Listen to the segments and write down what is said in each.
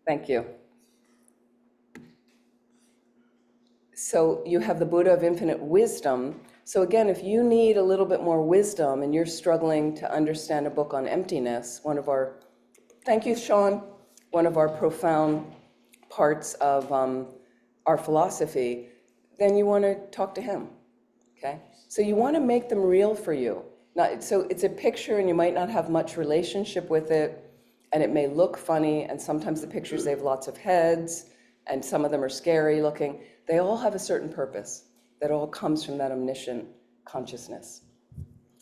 Thank you. So you have the Buddha of infinite wisdom. So again, if you need a little bit more wisdom and you're struggling to understand a book on emptiness, thank you, Sean, one of our profound parts of our philosophy, then you want to talk to him, okay? So you want to make them real for you. So it's a picture and you might not have much relationship with it, and it may look funny, and sometimes the pictures, they have lots of heads, and some of them are scary looking. They all have a certain purpose that all comes from that omniscient consciousness,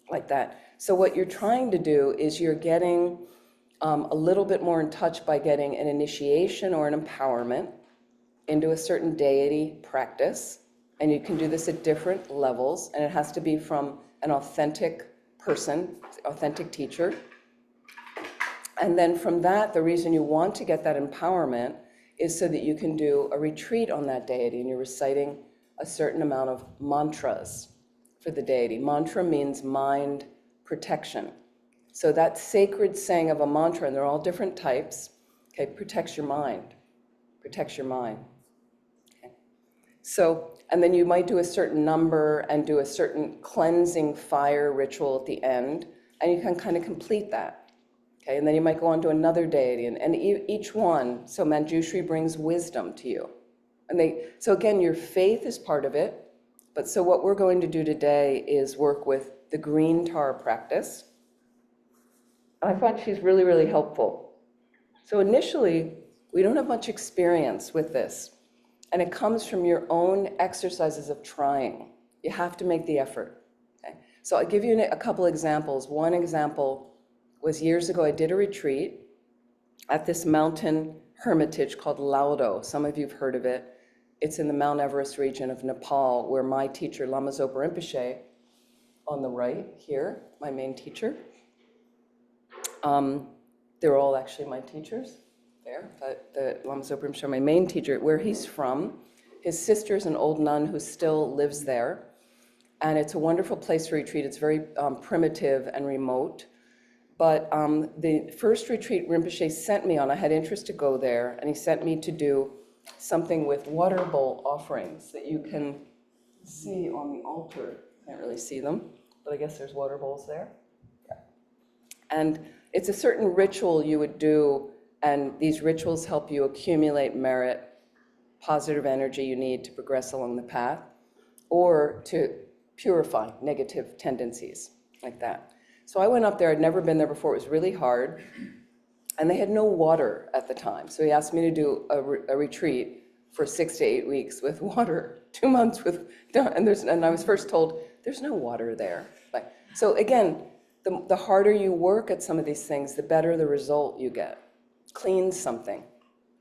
like that. So what you're trying to do is you're getting a little bit more in touch by getting an initiation or an empowerment into a certain deity practice. And you can do this at different levels, and it has to be from an authentic person, authentic teacher. And then from that, the reason you want to get that empowerment is so that you can do a retreat on that deity, and you're reciting a certain amount of mantras for the deity. Mantra means mind protection. So that sacred saying of a mantra, and they're all different types, okay, protects your mind, protects your mind. Okay. So, and then you might do a certain number and do a certain cleansing fire ritual at the end, and you can kind of complete that. Okay, and then you might go on to another deity, and each one, so Manjushri brings wisdom to you. So again, your faith is part of it, but so what we're going to do today is work with the green tar practice. I find she's really, really helpful. So initially, we don't have much experience with this, and it comes from your own exercises of trying. You have to make the effort. Okay? So I'll give you a couple examples. One example was years ago, I did a retreat at this mountain hermitage called Laudo. Some of you have heard of it. It's in the Mount Everest region of Nepal, where my teacher, Lama Zopa Rinpoche, on the right here, my main teacher. They're all actually my teachers there, but the Lama Zopa Rinpoche, my main teacher, where he's from. His sister's an old nun who still lives there. And it's a wonderful place to retreat. It's very primitive and remote. But the first retreat Rinpoche sent me on, I had interest to go there, and he sent me to do something with water bowl offerings that you can see on the altar. Can't really see them, but I guess there's water bowls there. Yeah. And it's a certain ritual you would do, and these rituals help you accumulate merit, positive energy you need to progress along the path, or to purify negative tendencies, like that. So I went up there, I'd never been there before, it was really hard, and they had no water at the time. So he asked me to do a retreat for 6 to 8 weeks with water, 2 months with, and I was first told, there's no water there. So again, the harder you work at some of these things, the better the result you get. Clean something,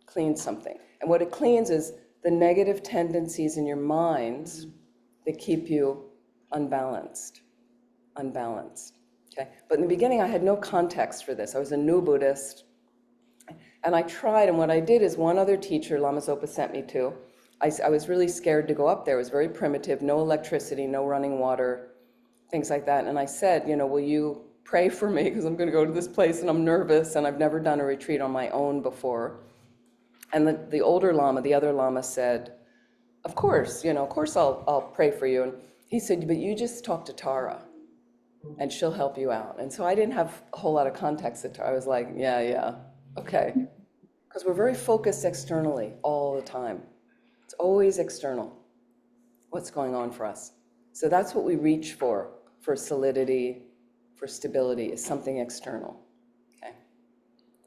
clean something. And what it cleans is the negative tendencies in your minds that keep you unbalanced. Okay. But in the beginning, I had no context for this. I was a new Buddhist, and I tried, and what I did is one other teacher, Lama Zopa sent me to. I was really scared to go up there. It was very primitive, no electricity, no running water, things like that. And I said, will you pray for me, because I'm going to go to this place, and I'm nervous, and I've never done a retreat on my own before. And the older Lama, the other Lama said, of course I'll pray for you. And he said, but you just talk to Tara, and she'll help you out. And so I didn't have a whole lot of context. I was like, yeah, okay. Because we're very focused externally all the time. It's always external, what's going on for us. So that's what we reach for solidity, for stability, is something external, okay?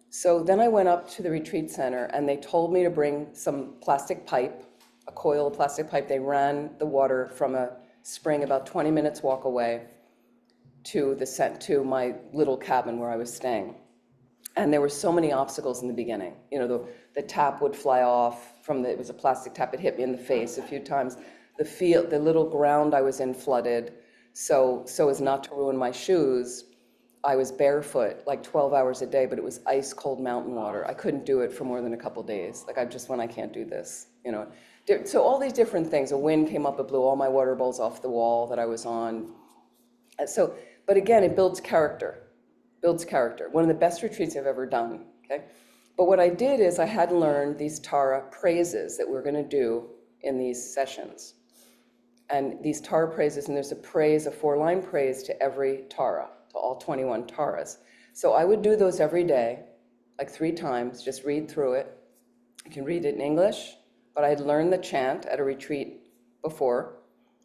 So then I went up to the retreat center, and they told me to bring some plastic pipe, a coil of plastic pipe. They ran the water from a spring about 20 minutes walk away to my little cabin where I was staying. And there were so many obstacles in the beginning. The tap would fly off it was a plastic tap. It hit me in the face a few times. The little ground I was in flooded. So as not to ruin my shoes, I was barefoot like 12 hours a day, but it was ice cold mountain water. I couldn't do it for more than a couple days. Like I can't do this, So all these different things. A wind came up, it blew all my water bowls off the wall that I was on. But again, it builds character. One of the best retreats I've ever done, okay? But what I did is I had learned these Tara praises that we're going to do in these sessions. And these Tara praises, and there's a praise, a 4-line praise to every Tara, to all 21 Taras. So I would do those every day, like 3 times, just read through it. You can read it in English, but I'd learned the chant at a retreat before.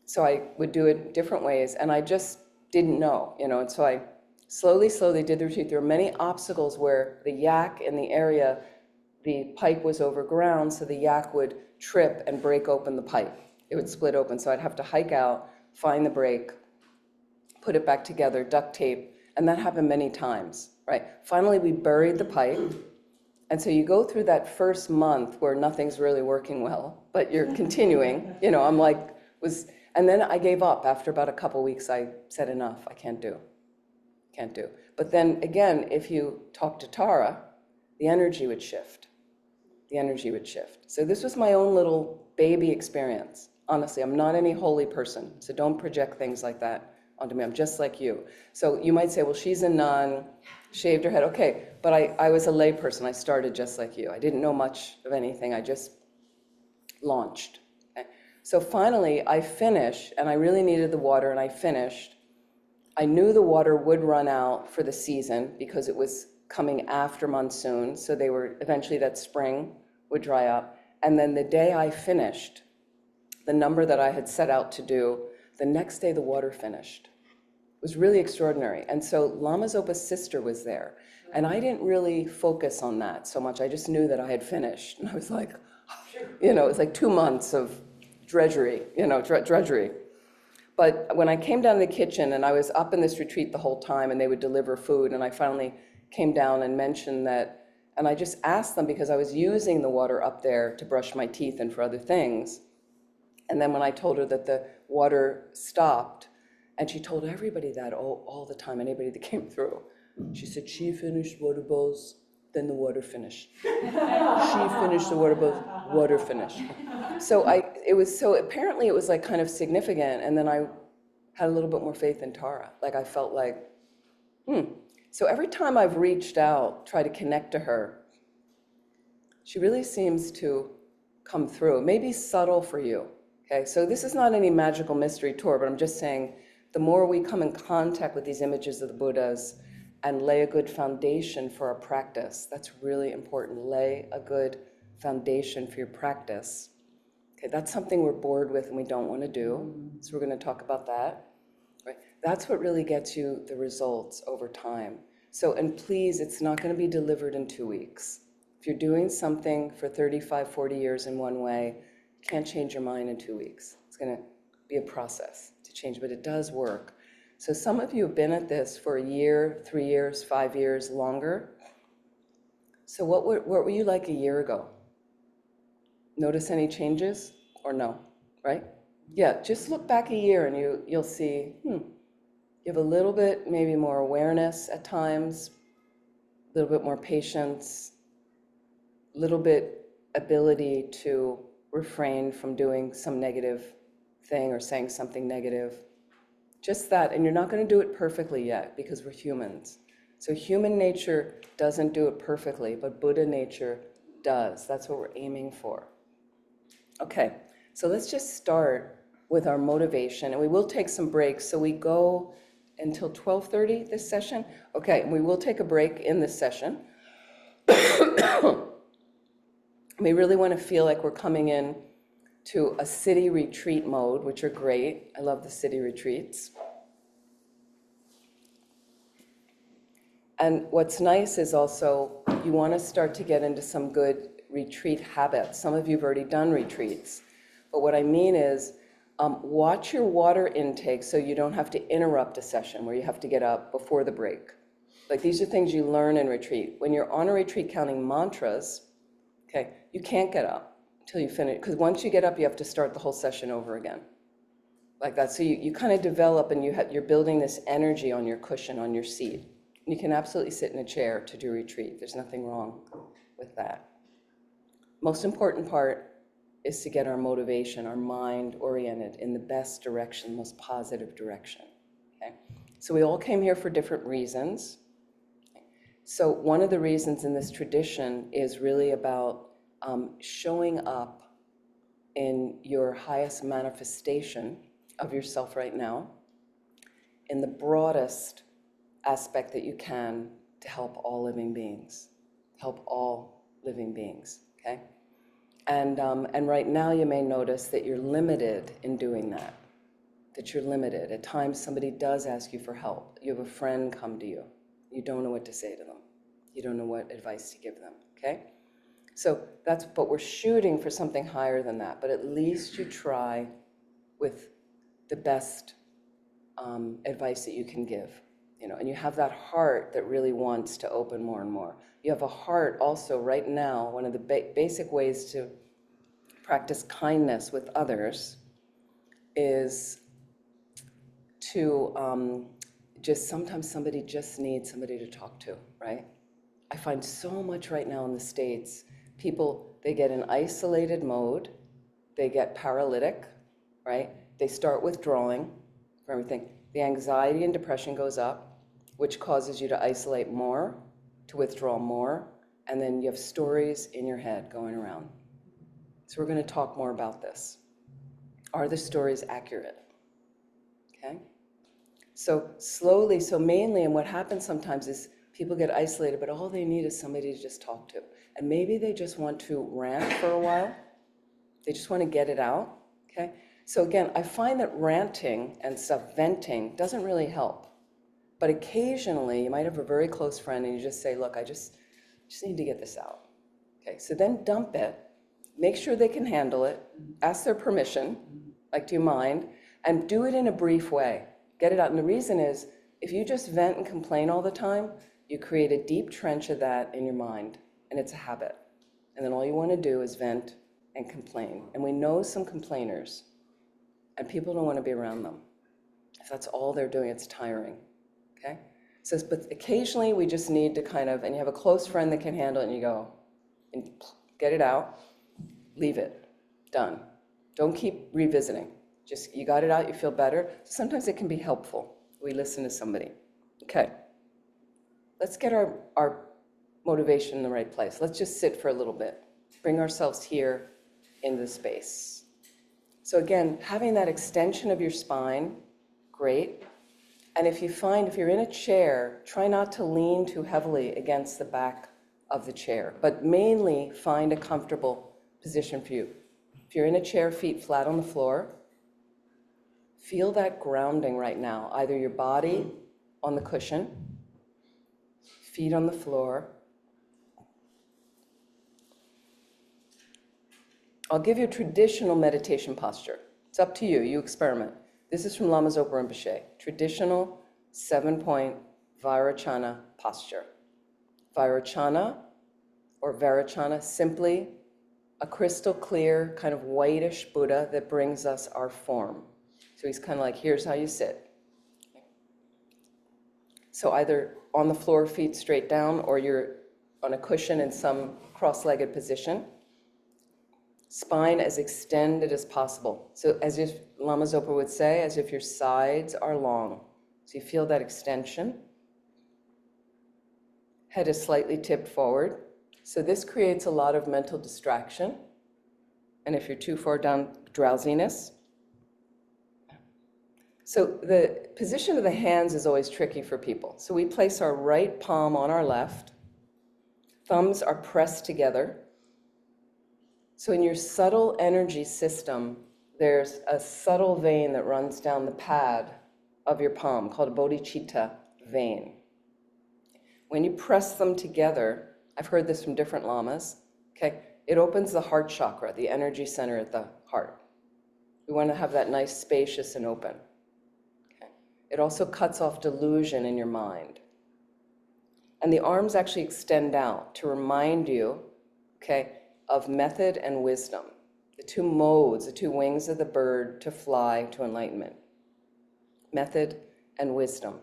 So I would do it different ways, and I just didn't know, and so I slowly did the retreat. There were many obstacles where the yak in the area, the pipe was over ground, so the yak would trip and break open the pipe. It would split open, so I'd have to hike out, find the break, put it back together, duct tape, and that happened many times, right? Finally, we buried the pipe, and so you go through that first month where nothing's really working well, but you're continuing, I'm like, and then I gave up. After about a couple weeks, I said, enough, I can't do. But then again, if you talk to Tara, the energy would shift. So this was my own little baby experience. Honestly, I'm not any holy person, so don't project things like that onto me. I'm just like you. So you might say, well, she's a nun, shaved her head. Okay, but I was a lay person. I started just like you. I didn't know much of anything. I just launched. Okay? So finally, I finished, and I really needed the water, and I finished. I knew the water would run out for the season because it was coming after monsoon, so they were eventually that spring would dry up. And then the day I finished, the number that I had set out to do, the next day the water finished. It was really extraordinary. And so Lama Zopa's sister was there, and I didn't really focus on that so much. I just knew that I had finished, and I was like, it was like 2 months of drudgery. But when I came down to the kitchen, and I was up in this retreat the whole time, and they would deliver food, and I finally came down and mentioned that, and I just asked them because I was using the water up there to brush my teeth and for other things. And then when I told her that the water stopped, and she told everybody that all the time, anybody that came through, she said, she finished water bowls, then the water finished. She finished the water bowls, water finished. So apparently it was like kind of significant, and then I had a little bit more faith in Tara. Like I felt like, So every time I've reached out, try to connect to her, she really seems to come through. Maybe subtle for you, okay? So this is not any magical mystery tour, but I'm just saying the more we come in contact with these images of the Buddhas and lay a good foundation for our practice, that's really important. Lay a good foundation for your practice. Okay, that's something we're bored with and we don't want to do. So we're going to talk about that. Right? That's what really gets you the results over time. So, and please, it's not going to be delivered in 2 weeks. If you're doing something for 35, 40 years in one way, you can't change your mind in 2 weeks. It's going to be a process to change, but it does work. So some of you have been at this for a year, 3 years, 5 years, longer. So what were you like a year ago? Notice any changes or no, right? Yeah, just look back a year and you'll see, you have a little bit, maybe more awareness at times, a little bit more patience, a little bit ability to refrain from doing some negative thing or saying something negative. Just that, and you're not going to do it perfectly yet because we're humans. So human nature doesn't do it perfectly, but Buddha nature does. That's what we're aiming for. Okay, so let's just start with our motivation, and we will take some breaks. So we go until 12:30 this session. Okay, and we will take a break in this session. We really want to feel like we're coming in to a city retreat mode, which are great. I love the city retreats. And what's nice is also you want to start to get into some good retreat habits. Some of you have already done retreats. But what I mean is watch your water intake so you don't have to interrupt a session where you have to get up before the break. Like these are things you learn in retreat. When you're on a retreat counting mantras, okay, you can't get up until you finish, because once you get up, you have to start the whole session over again. Like that. So you kind of develop and you're building this energy on your cushion, on your seat. You can absolutely sit in a chair to do retreat. There's nothing wrong with that. Most important part is to get our motivation, our mind oriented in the best direction, most positive direction. Okay? So we all came here for different reasons. So one of the reasons in this tradition is really about showing up in your highest manifestation of yourself right now, in the broadest aspect that you can, to help all living beings. Help all living beings, okay? And right now you may notice that you're limited in doing that, that you're limited. At times somebody does ask you for help. You have a friend come to you. You don't know what to say to them. You don't know what advice to give them, okay? So but we're shooting for something higher than that, but at least you try with the best advice that you can give, and you have that heart that really wants to open more and more. You have a heart also right now. One of the basic ways to practice kindness with others is to sometimes somebody just needs somebody to talk to, right? I find so much right now in the States, people, they get in isolated mode, they get paralytic, right? They start withdrawing from everything. The anxiety and depression goes up, which causes you to isolate more, to withdraw more, and then you have stories in your head going around. So we're going to talk more about this. Are the stories accurate? Okay? So slowly, so mainly, and what happens sometimes is people get isolated, but all they need is somebody to just talk to. And maybe they just want to rant for a while. They just want to get it out, okay? So again, I find that ranting and stuff, venting, doesn't really help. But occasionally, you might have a very close friend and you just say, look, I just need to get this out. Okay, so then dump it, make sure they can handle it, ask their permission, like, do you mind? And do it in a brief way. Get it out. And the reason is, if you just vent and complain all the time, you create a deep trench of that in your mind, and it's a habit. And then all you want to do is vent and complain. And we know some complainers, and people don't want to be around them. If that's all they're doing, it's tiring, okay? So, but occasionally we just need to and you have a close friend that can handle it, and you go, and get it out, leave it, done. Don't keep revisiting. Just, you got it out, you feel better. Sometimes it can be helpful. We listen to somebody. Okay, let's get our motivation in the right place. Let's just sit for a little bit. Bring ourselves here in the space. So again, having that extension of your spine, great. And if you're in a chair, try not to lean too heavily against the back of the chair, but mainly find a comfortable position for you. If you're in a chair, feet flat on the floor, feel that grounding right now, either your body on the cushion, feet on the floor. I'll give you a traditional meditation posture. It's up to you, you experiment. This is from Lama Zopa Rinpoche, traditional 7-point Vairocana posture. Vairocana or Vairocana, simply a crystal clear, kind of whitish Buddha that brings us our form. So he's kind of like, here's how you sit. So either on the floor, feet straight down, or you're on a cushion in some cross-legged position. Spine as extended as possible. So as if Lama Zopa would say, as if your sides are long. So you feel that extension. Head is slightly tipped forward. So this creates a lot of mental distraction. And if you're too far down, drowsiness. So the position of the hands is always tricky for people. So we place our right palm on our left. Thumbs are pressed together. So in your subtle energy system, there's a subtle vein that runs down the pad of your palm called a bodhicitta vein. When you press them together, I've heard this from different lamas, okay, it opens the heart chakra, the energy center at the heart. We want to have that nice, spacious, and open. Okay. It also cuts off delusion in your mind. And the arms actually extend out to remind you, okay, of method and wisdom, the two modes, the two wings of the bird to fly to enlightenment. Method and wisdom.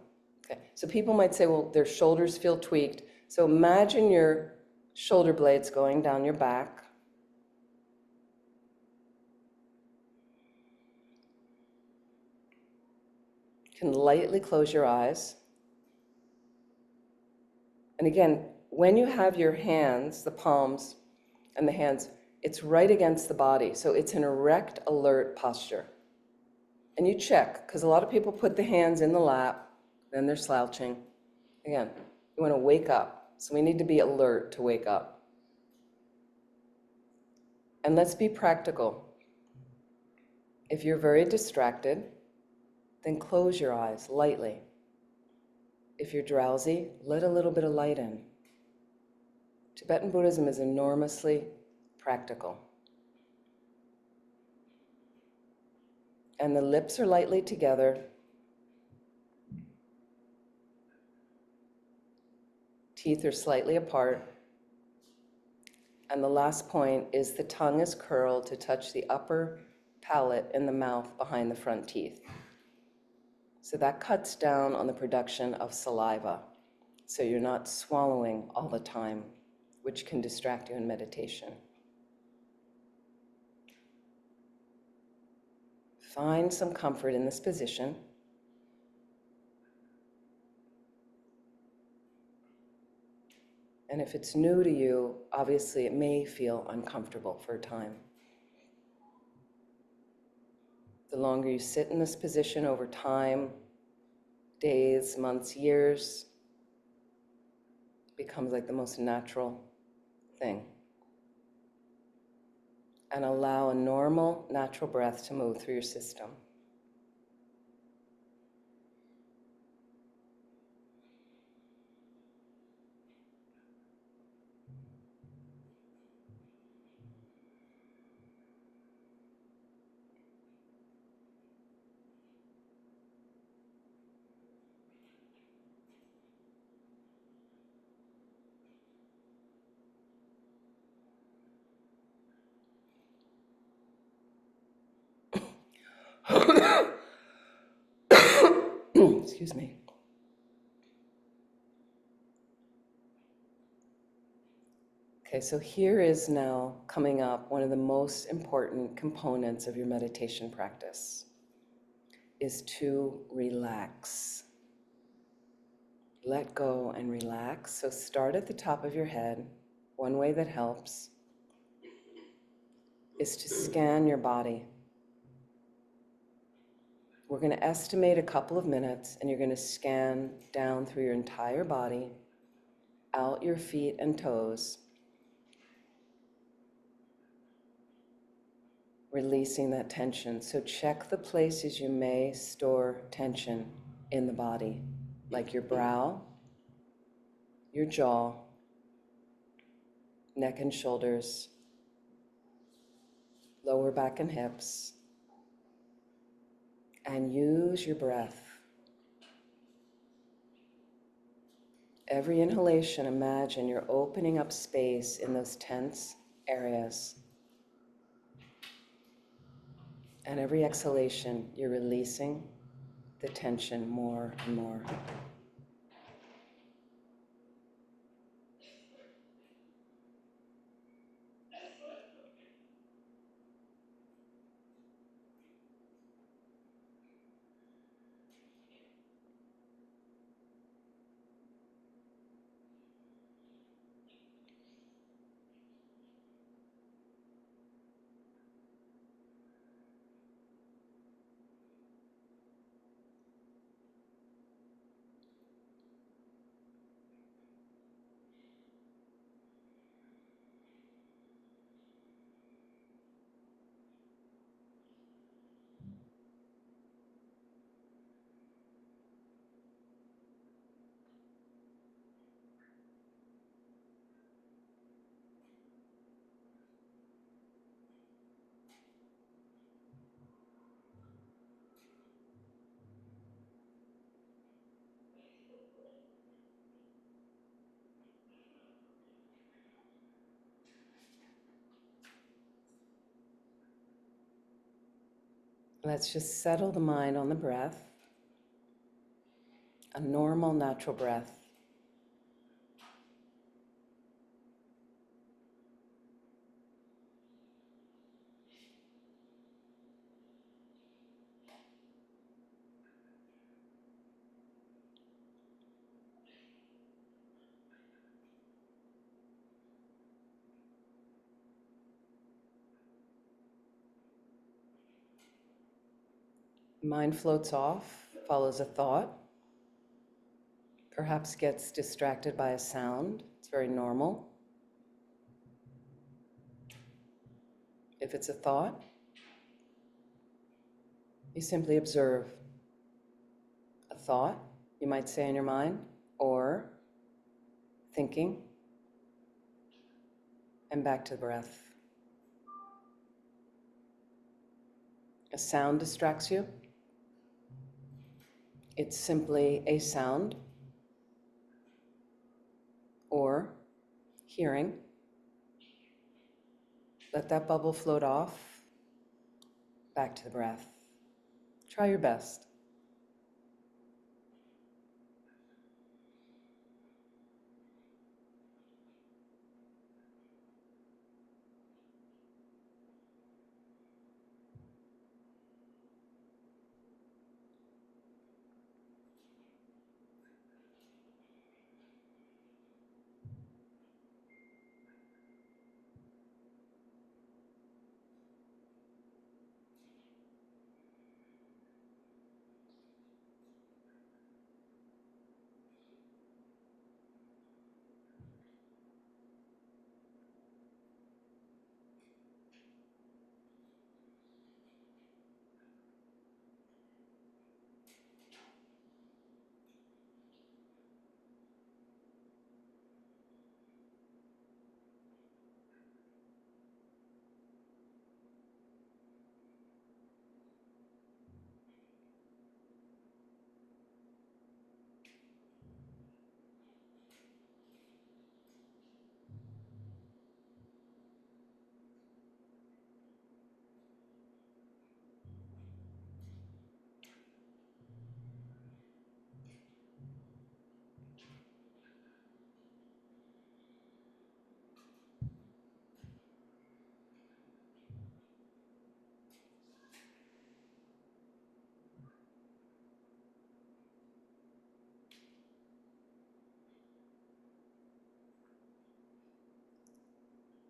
Okay. So people might say, well, their shoulders feel tweaked. So imagine your shoulder blades going down your back. You can lightly close your eyes. And again, when you have your hands, the palms and the hands, it's right against the body. So it's an erect, alert posture. And you check, because a lot of people put the hands in the lap, then they're slouching. Again, you want to wake up. So we need to be alert to wake up. And let's be practical. If you're very distracted, then close your eyes lightly. If you're drowsy, let a little bit of light in. Tibetan Buddhism is enormously practical. And the lips are lightly together. Teeth are slightly apart. And the last point is the tongue is curled to touch the upper palate in the mouth behind the front teeth. So that cuts down on the production of saliva. So you're not swallowing all the time, which can distract you in meditation. Find some comfort in this position. And if it's new to you, obviously it may feel uncomfortable for a time. The longer you sit in this position over time, days, months, years, it becomes like the most natural thing. And allow a normal, natural breath to move through your system. Excuse me. Okay, so here is now coming up one of the most important components of your meditation practice is to relax. Let go and relax. So start at the top of your head. One way that helps is to scan your body. We're going to estimate a couple of minutes, and you're going to scan down through your entire body, out your feet and toes, releasing that tension. So check the places you may store tension in the body, like your brow, your jaw, neck and shoulders, lower back and hips, and use your breath. Every inhalation, imagine you're opening up space in those tense areas. And every exhalation, you're releasing the tension more and more. Let's just settle the mind on the breath, a normal, natural breath. Mind floats off, follows a thought, perhaps gets distracted by a sound. It's very normal. If it's a thought, you simply observe a thought, you might say in your mind, or thinking, and back to the breath. A sound distracts you. It's simply a sound or hearing. Let that bubble float off, back to the breath. Try your best.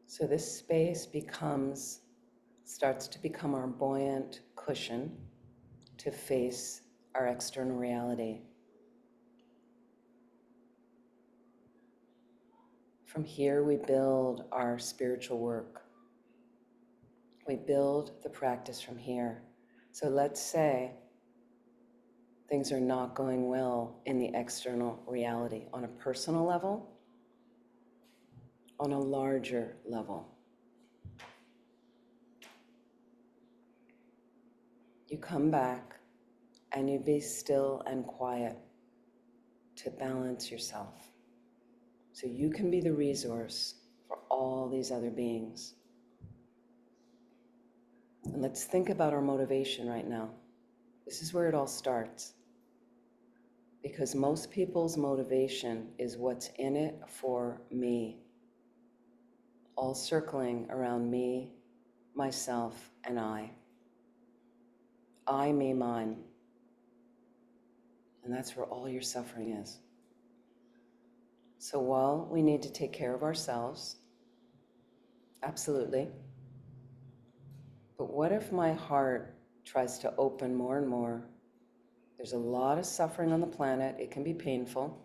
So this space starts to become our buoyant cushion to face our external reality. From here, we build our spiritual work. We build the practice from here. So let's say things are not going well in the external reality on a personal level, on a larger level. You come back and you be still and quiet to balance yourself. So you can be the resource for all these other beings. And let's think about our motivation right now. This is where it all starts. Because most people's motivation is what's in it for me. All circling around me, myself, and I. I, me, mine. And that's where all your suffering is. So while we need to take care of ourselves, absolutely. But what if my heart tries to open more and more? There's a lot of suffering on the planet. It can be painful.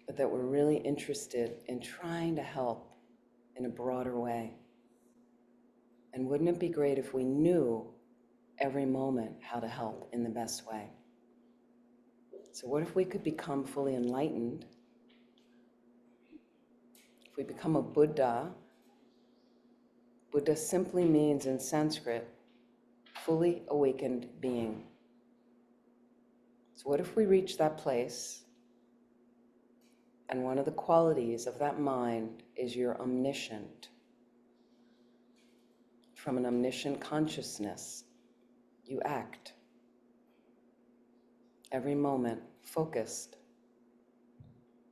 But that we're really interested in trying to help in a broader way. And wouldn't it be great if we knew every moment how to help in the best way? So what if we could become fully enlightened? If we become a Buddha, Buddha simply means in Sanskrit, fully awakened being. So what if we reach that place, and one of the qualities of that mind is you're omniscient. From an omniscient consciousness, you act. Every moment focused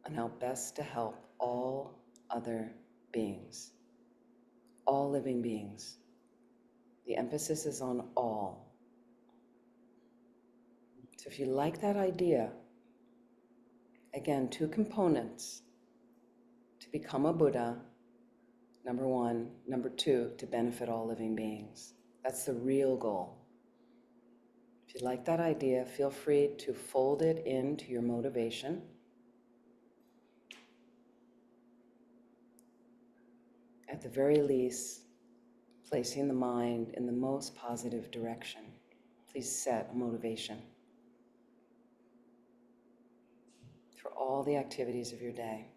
on how best to help all other beings, all living beings. The emphasis is on all. So if you like that idea, again, two components to become a Buddha. Number one. Number two, to benefit all living beings. That's the real goal. If you like that idea, feel free to fold it into your motivation. At the very least, placing the mind in the most positive direction. Please set a motivation for all the activities of your day.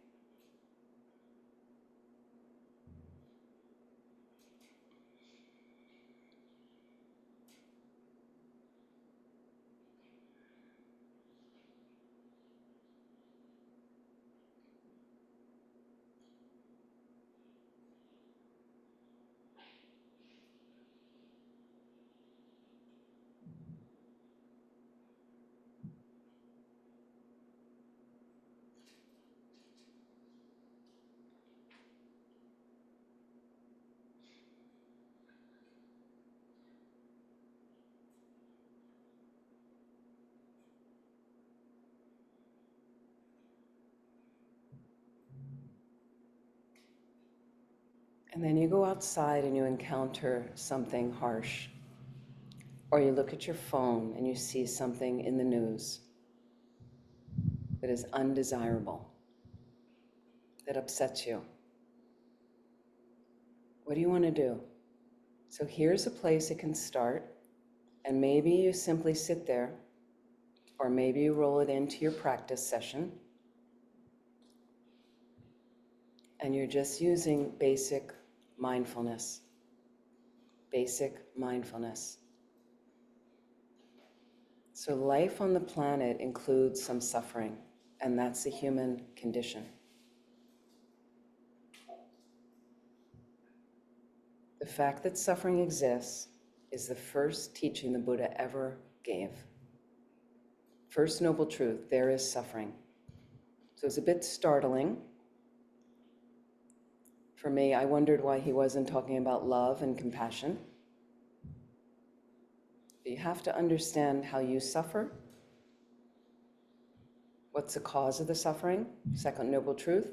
And then you go outside and you encounter something harsh. Or you look at your phone and you see something in the news that is undesirable, that upsets you. What do you want to do? So here's a place it can start, and maybe you simply sit there, or maybe you roll it into your practice session, and you're just using basic mindfulness. Basic mindfulness. So life on the planet includes some suffering, and that's the human condition. The fact that suffering exists is the first teaching the Buddha ever gave. First noble truth, there is suffering. So it's a bit startling. For me, I wondered why he wasn't talking about love and compassion. But you have to understand how you suffer. What's the cause of the suffering? Second noble truth.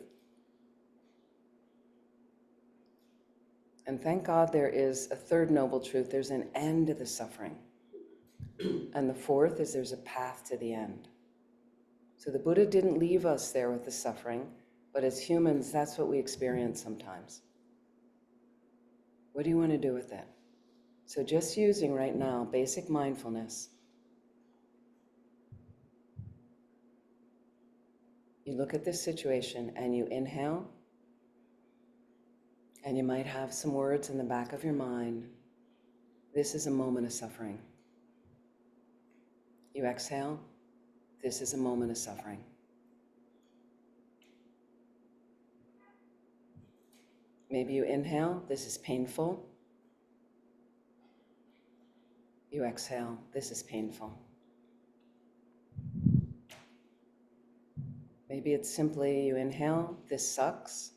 And thank God there is a third noble truth. There's an end to the suffering. And the fourth is there's a path to the end. So the Buddha didn't leave us there with the suffering, but as humans, that's what we experience sometimes. What do you want to do with it? So just using right now basic mindfulness. You look at this situation and you inhale, and you might have some words in the back of your mind. This is a moment of suffering. You exhale. This is a moment of suffering. Maybe you inhale. This is painful. You exhale. This is painful. Maybe it's simply you inhale. This sucks.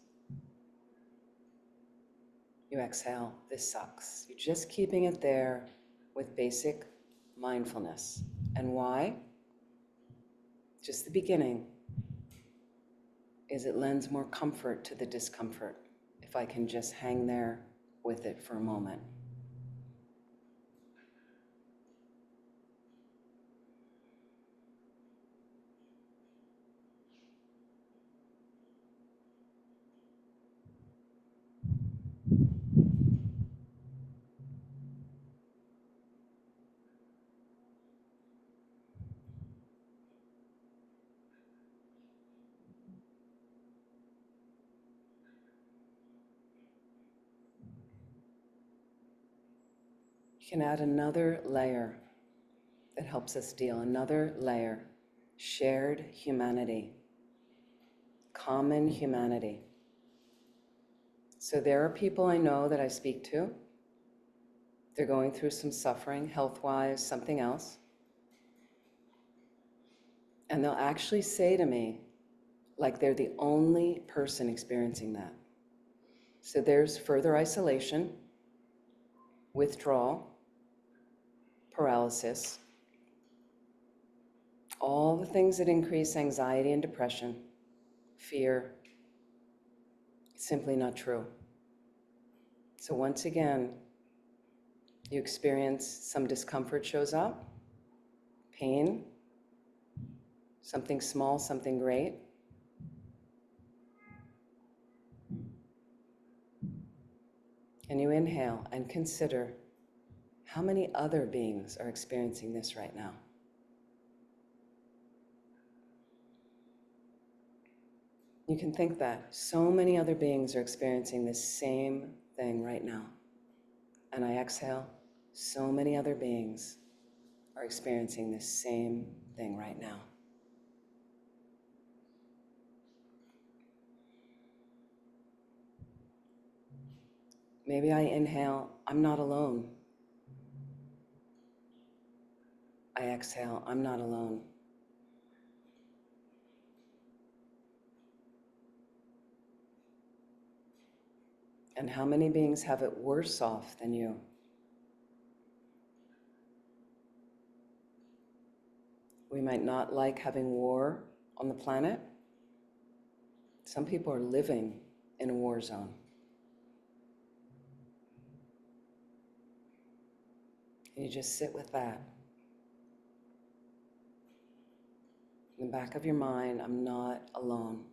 You exhale. This sucks. You're just keeping it there with basic mindfulness. And why? Just the beginning is it lends more comfort to the discomfort if I can just hang there with it for a moment. You can add another layer that helps us deal, another layer, shared humanity, common humanity. So there are people I know that I speak to. They're going through some suffering, health-wise, something else. And they'll actually say to me, like they're the only person experiencing that. So there's further isolation, withdrawal, paralysis, all the things that increase anxiety and depression, fear. It's simply not true. So once again, You experience some discomfort shows up, pain, something small, something great. And you inhale and consider how many other beings are experiencing this right now. You can think that so many other beings are experiencing this same thing right now. And I exhale, so many other beings are experiencing this same thing right now. Maybe I inhale, I'm not alone. I exhale, I'm not alone. And how many beings have it worse off than you? We might not like having war on the planet. Some people are living in a war zone. And you just sit with that. In the back of your mind, I'm not alone.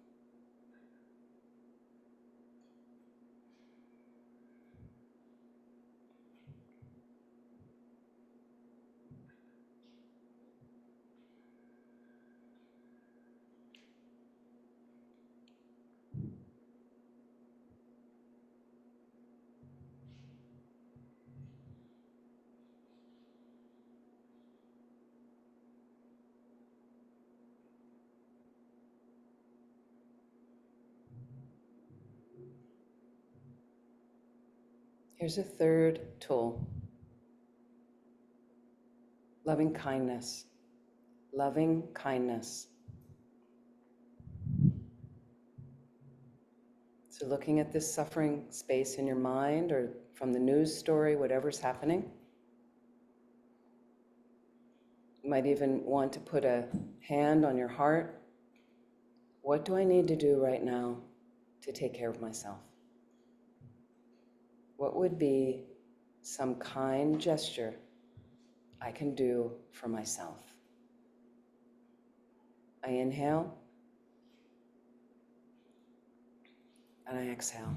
Here's a third tool. Loving kindness. Loving kindness. So looking at this suffering space in your mind or from the news story, whatever's happening. You might even want to put a hand on your heart. What do I need to do right now to take care of myself? What would be some kind gesture I can do for myself? I inhale and I exhale.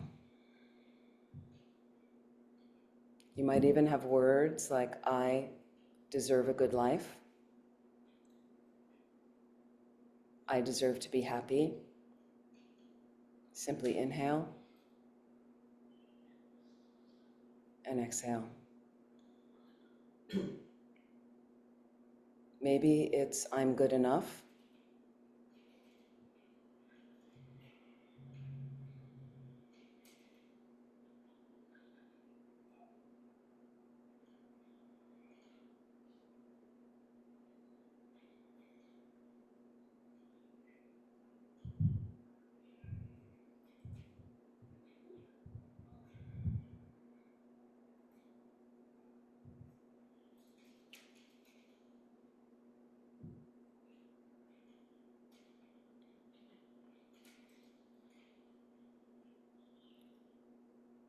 You might even have words like, I deserve a good life. I deserve to be happy. Simply inhale and exhale. Maybe it's, I'm good enough.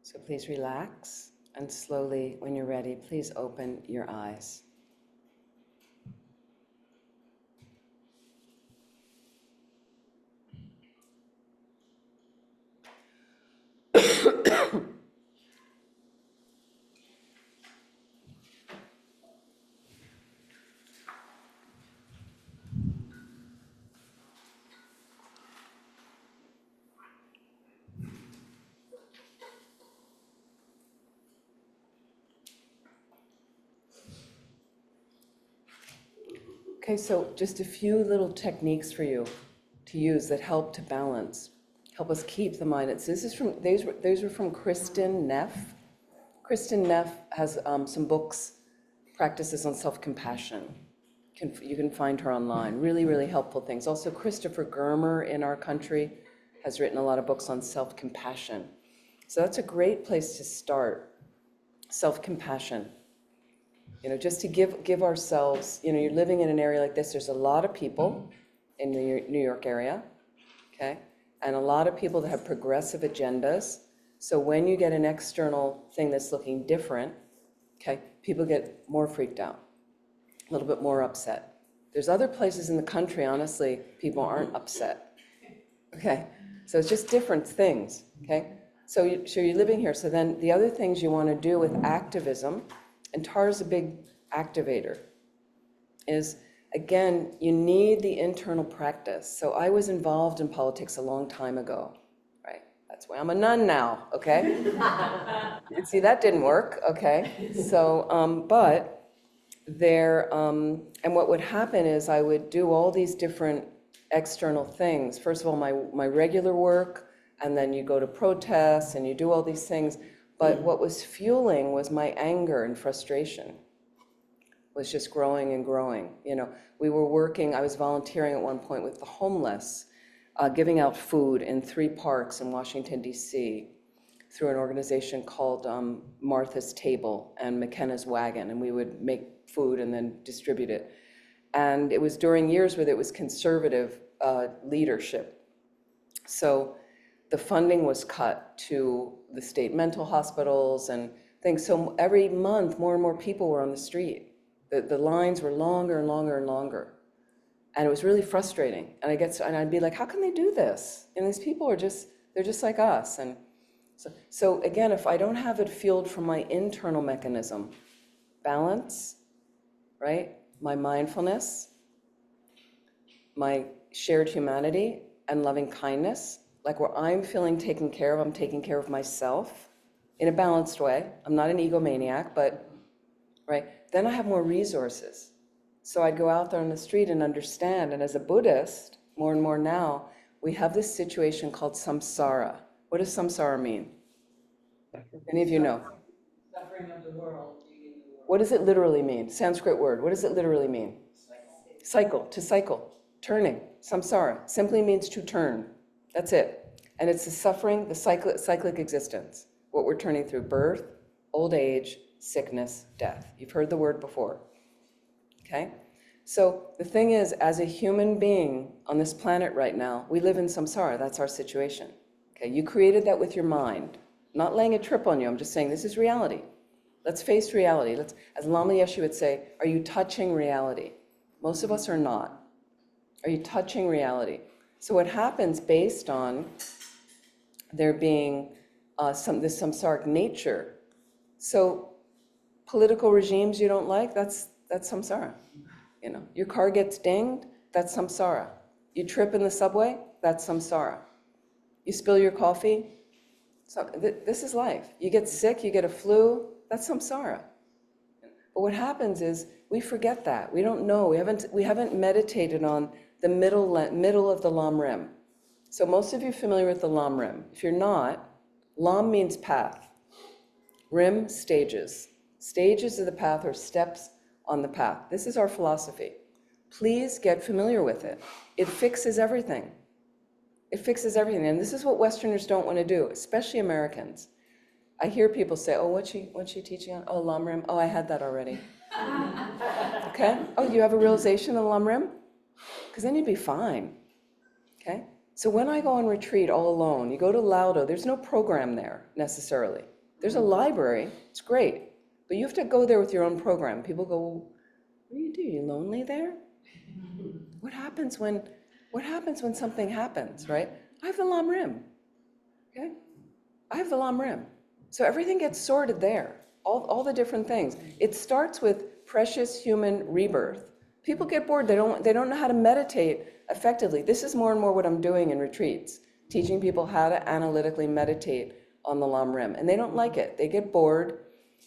So please relax, and slowly, when you're ready, please open your eyes. Okay, so just a few little techniques for you to use that help to balance, help us keep the mind. This is from, those were from Kristen Neff. Kristen Neff has some books, practices on self-compassion. You can find her online. Really, really helpful things. Also, Christopher Germer in our country has written a lot of books on self-compassion. So that's a great place to start, self-compassion. Just to give ourselves, you're living in an area like this, there's a lot of people in the New York area, okay? And a lot of people that have progressive agendas. So when you get an external thing that's looking different, okay, people get more freaked out, a little bit more upset. There's other places in the country, honestly, people aren't upset. Okay, so it's just different things, okay? So you're living here. So then the other things you want to do with activism, and Tara's a big activator, is, again, you need the internal practice. So I was involved in politics a long time ago, right? That's why I'm a nun now, okay? And see, that didn't work, okay? So, but there, and what would happen is I would do all these different external things. First of all, my regular work, and then you go to protests and you do all these things. But what was fueling was my anger and frustration was just growing and growing. You know, we were working, I was volunteering at one point with the homeless, giving out food in 3 parks in Washington, D.C., through an organization called Martha's Table and McKenna's Wagon, and we would make food and then distribute it. And it was during years where there was conservative leadership. So the funding was cut to the state mental hospitals and things. So every month, more and more people were on the street. The lines were longer and longer and longer. And it was really frustrating. And I'd be like, how can they do this? And these people are they're just like us. And so again, if I don't have it fueled from my internal mechanism, balance, right? My mindfulness, my shared humanity and loving kindness, like where I'm feeling taken care of, I'm taking care of myself in a balanced way. I'm not an egomaniac, but, right? Then I have more resources. So I'd go out there on the street and understand. And as a Buddhist, more and more now, we have this situation called samsara. What does samsara mean? Any of you know? Suffering of the world. What does it literally mean? Sanskrit word. What does it literally mean? Cycle, to cycle, turning. Samsara simply means to turn. That's it. And it's the suffering, the cyclic existence, what we're turning through: birth, old age, sickness, death. You've heard the word before. Okay? So the thing is, as a human being on this planet right now, we live in samsara. That's our situation. Okay? You created that with your mind. I'm not laying a trip on you. I'm just saying this is reality. Let's face reality. As Lama Yeshe would say, are you touching reality? Most of us are not. Are you touching reality? So what happens based on there being this samsaric nature? So political regimes you don't like, that's samsara. You know, your car gets dinged, that's samsara. You trip in the subway, that's samsara. You spill your coffee, so this is life. You get sick, you get a flu, that's samsara. But what happens is we forget that. We don't know. We haven't meditated on the middle of the lamrim. So most of you are familiar with the lamrim. If you're not, lam means path. Rim, stages. Stages of the path or steps on the path. This is our philosophy. Please get familiar with it. It fixes everything. It fixes everything. And this is what Westerners don't want to do, especially Americans. I hear people say, oh, what's she teaching on? Oh, lamrim. Oh, I had that already. Okay? Oh, you have a realization of lamrim? Because then you'd be fine. Okay? So when I go on retreat all alone, you go to Laudo, there's no program there necessarily. There's a library, it's great. But you have to go there with your own program. People go, well, what do you do? You lonely there? What happens when something happens, right? I have the lamrim. Okay? I have the lamrim. So everything gets sorted there, all the different things. It starts with precious human rebirth. People get bored, they don't know how to meditate effectively. This is more and more what I'm doing in retreats, teaching people how to analytically meditate on the lamrim. And they don't like it. They get bored,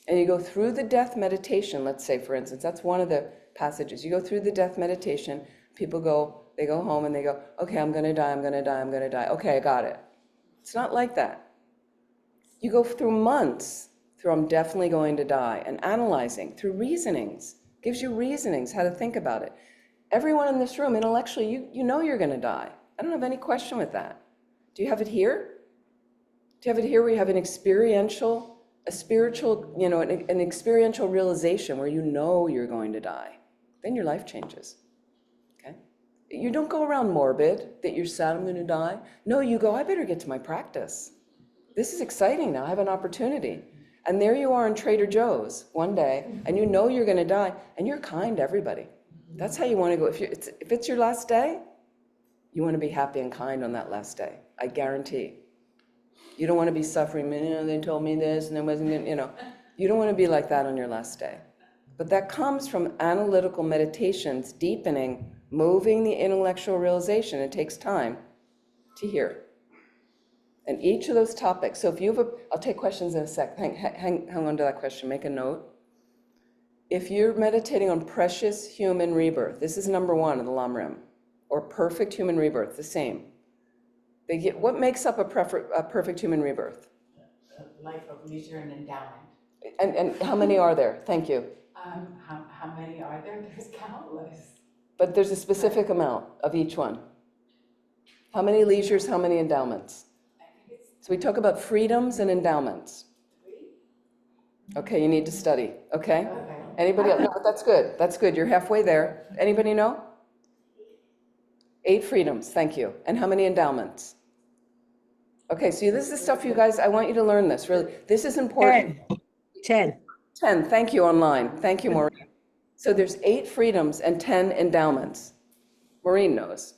and you go through the death meditation, let's say, for instance. That's one of the passages. You go through the death meditation, people they go home and they go, okay, I'm gonna die, I'm gonna die, I'm gonna die. Okay, I got it. It's not like that. You go through months through I'm definitely going to die, and analyzing through reasonings. Gives you reasonings how to think about it. Everyone in this room, intellectually, you know you're going to die. I don't have any question with that. Do you have it here? Do you have it here where you have a spiritual, an experiential realization where you know you're going to die? Then your life changes. Okay? You don't go around morbid that you're sad, I'm going to die. No, you go, I better get to my practice. This is exciting now. I have an opportunity. And there you are in Trader Joe's one day, and you know you're going to die, and you're kind to everybody. That's how you want to go. If it's your last day, you want to be happy and kind on that last day. I guarantee. You don't want to be suffering, they told me this, and it wasn't, You don't want to be like that on your last day. But that comes from analytical meditations, deepening, moving the intellectual realization. It takes time to hear. And each of those topics, so if you have I'll take questions in a sec. Hang on to that question, make a note. If you're meditating on precious human rebirth, this is number 1 in the lamrim, or perfect human rebirth, the same. What makes up a perfect human rebirth? Life of leisure and endowment. And how many are there? Thank you. How many are there? There's countless. But there's a specific amount of each one. How many leisures, how many endowments? I think it's So we talk about freedoms and endowments. 3. Okay, you need to study, okay? Okay. Anybody else? No, but that's good. That's good. You're halfway there. Anybody know? 8 freedoms, thank you. And how many endowments? Okay, so this is the stuff you guys, I want you to learn this, really. This is important. 10. 10, thank you online. Thank you, Maureen. So there's 8 freedoms and 10 endowments. Maureen knows,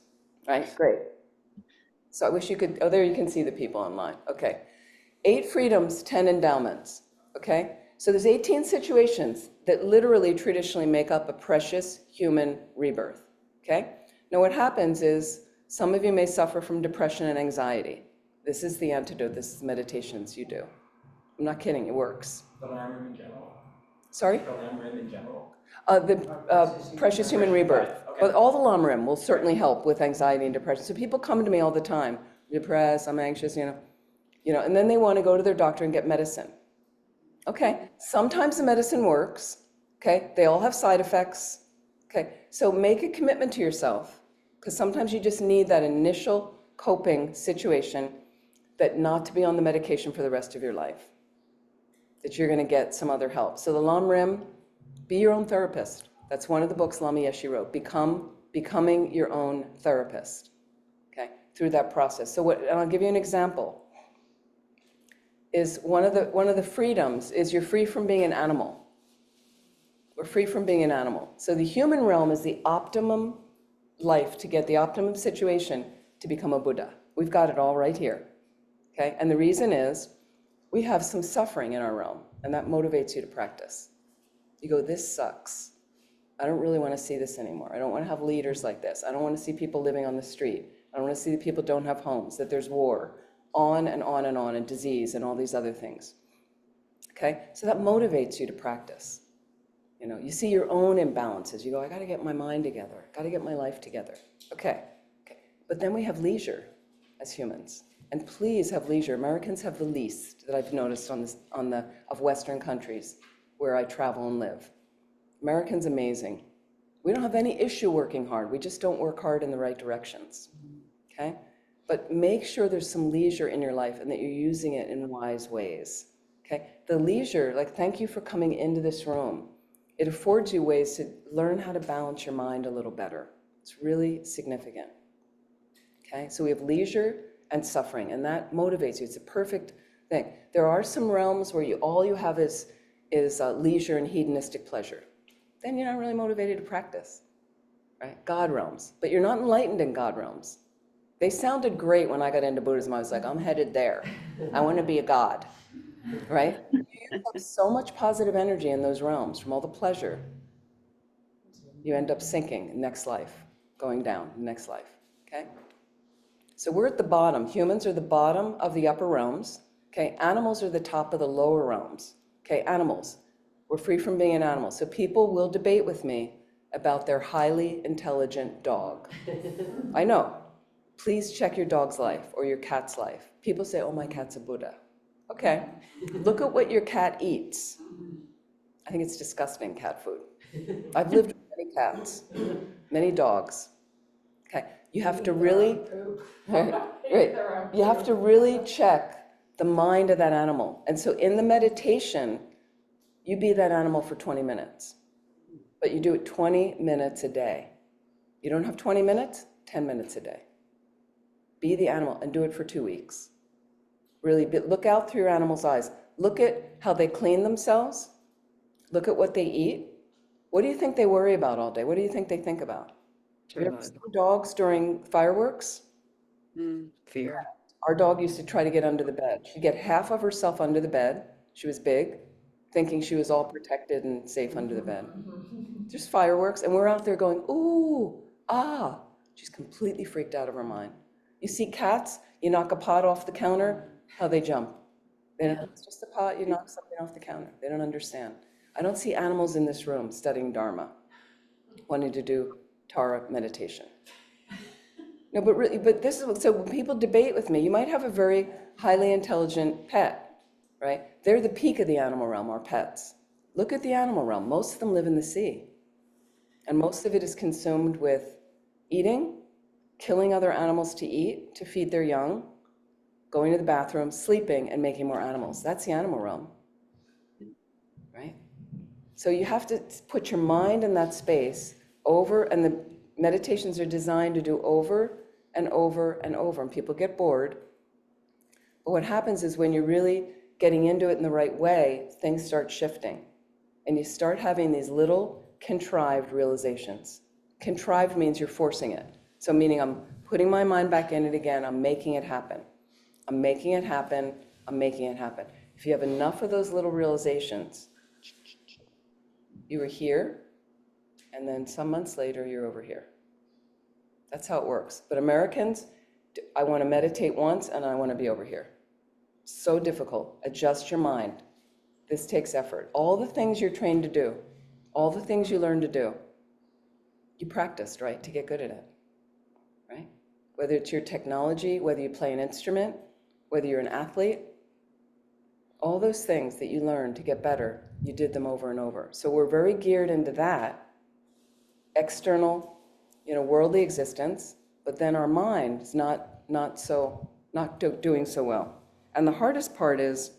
right? Great. So I wish you could, there you can see the people online. Okay. 8 freedoms, 10 endowments. Okay? So there's 18 situations that literally traditionally make up a precious human rebirth. Okay? Now what happens is some of you may suffer from depression and anxiety. This is the antidote. This is meditations you do. I'm not kidding. It works. The lamrim in general? Sorry? The lamrim in general? The precious human rebirth. Okay. But all the lamrim will certainly help with anxiety and depression. So people come to me all the time, depressed, I'm anxious, and then they want to go to their doctor and get medicine. Okay, sometimes the medicine works. Okay, they all have side effects. Okay, so make a commitment to yourself, because sometimes you just need that initial coping situation that not to be on the medication for the rest of your life, that you're going to get some other help. So the lamrim, be your own therapist. That's one of the books Lama Yeshe wrote, becoming your own therapist, okay, through that process. So and I'll give you an example, is one of the freedoms is you're free from being an animal. We're free from being an animal. So the human realm is the optimum life to get the optimum situation to become a Buddha. We've got it all right here, okay? And the reason is we have some suffering in our realm, and that motivates you to practice. You go, this sucks. I don't really want to see this anymore. I don't want to have leaders like this. I don't want to see people living on the street. I don't want to see that people don't have homes, that there's war, on and on and on, and disease and all these other things. Okay? So that motivates you to practice. You see your own imbalances. You go, I got to get my mind together. Got to get my life together. Okay. But then we have leisure as humans. And please have leisure. Americans have the least that I've noticed of Western countries where I travel and live. Americans amazing. We don't have any issue working hard. We just don't work hard in the right directions. Okay? But make sure there's some leisure in your life and that you're using it in wise ways. Okay? The leisure, thank you for coming into this room. It affords you ways to learn how to balance your mind a little better. It's really significant. Okay? So we have leisure and suffering, and that motivates you. It's a perfect thing. There are some realms where all you have is leisure and hedonistic pleasure. Then you're not really motivated to practice, right? God realms. But you're not enlightened in God realms. They sounded great when I got into Buddhism. I was like, I'm headed there. I want to be a god, right? You have so much positive energy in those realms from all the pleasure. You end up sinking in next life, going down in next life, okay? So we're at the bottom. Humans are the bottom of the upper realms, okay? Animals are the top of the lower realms, okay? Animals. We're free from being an animal. So people will debate with me about their highly intelligent dog. I know. Please check your dog's life or your cat's life. People say, oh, my cat's a Buddha. Okay, look at what your cat eats. I think it's disgusting, cat food. I've lived with many cats, many dogs. Okay, you have to really, right, you have to really check the mind of that animal. And so in the meditation, you be that animal for 20 minutes, but you do it 20 minutes a day. You don't have 20 minutes, 10 minutes a day. Be the animal and do it for 2 weeks. Really, look out through your animal's eyes. Look at how they clean themselves. Look at what they eat. What do you think they worry about all day? What do you think they think about? Have you ever seen dogs during fireworks? Fear. Our dog used to try to get under the bed. She'd get half of herself under the bed. She was big, thinking she was all protected and safe under the bed. Just fireworks, and we're out there going, ooh, ah. She's completely freaked out of her mind. You see cats, you knock a pot off the counter, how they jump. They don't, it's just a pot, you knock something off the counter. They don't understand. I don't see animals in this room studying Dharma, wanting to do Tara meditation. No, but really, but this is, so when people debate with me, you might have a very highly intelligent pet, right? They're the peak of the animal realm, our pets. Look at the animal realm. Most of them live in the sea. And most of it is consumed with eating, killing other animals to eat, to feed their young, going to the bathroom, sleeping, and making more animals. That's the animal realm, right? So you have to put your mind in that space over, and the meditations are designed to do over and over and over, and people get bored. But what happens is when you're really getting into it in the right way, things start shifting. And you start having these little contrived realizations. Contrived means you're forcing it. So meaning I'm putting my mind back in it again, I'm making it happen. I'm making it happen, I'm making it happen. If you have enough of those little realizations, you were here, and then some months later, you're over here. That's how it works. But Americans, I want to meditate once, and I want to be over here. So difficult. Adjust your mind. This takes effort. All the things you're trained to do, all the things you learn to do, you practiced, right, to get good at it, right? Whether it's your technology, whether you play an instrument, whether you're an athlete, all those things that you learn to get better, you did them over and over. So we're very geared into that external, worldly existence, but then our mind is not doing so well. And the hardest part is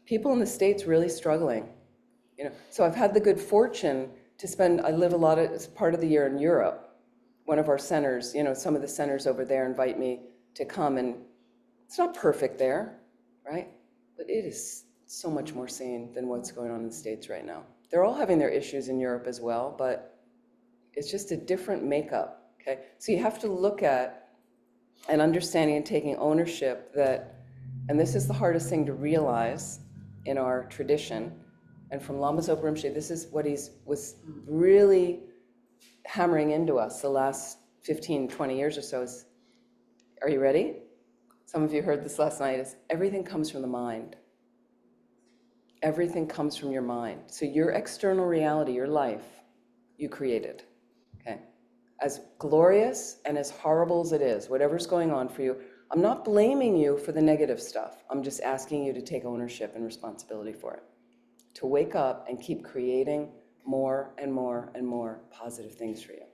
people in the States really struggling. So I've had the good fortune to I live a lot of, it's part of the year in Europe. One of our centers, some of the centers over there invite me to come, and it's not perfect there, right? But it is so much more sane than what's going on in the States right now. They're all having their issues in Europe as well, but it's just a different makeup, okay? So you have to look at and understanding and taking ownership that, and this is the hardest thing to realize in our tradition, and from Lama Zopa Rinpoche, this is what was really hammering into us the last 15, 20 years or so is, are you ready? Some of you heard this last night, is everything comes from the mind. Everything comes from your mind. So your external reality, your life, you created, okay? As glorious and as horrible as it is, whatever's going on for you, I'm not blaming you for the negative stuff. I'm just asking you to take ownership and responsibility for it. To wake up and keep creating more and more and more positive things for you.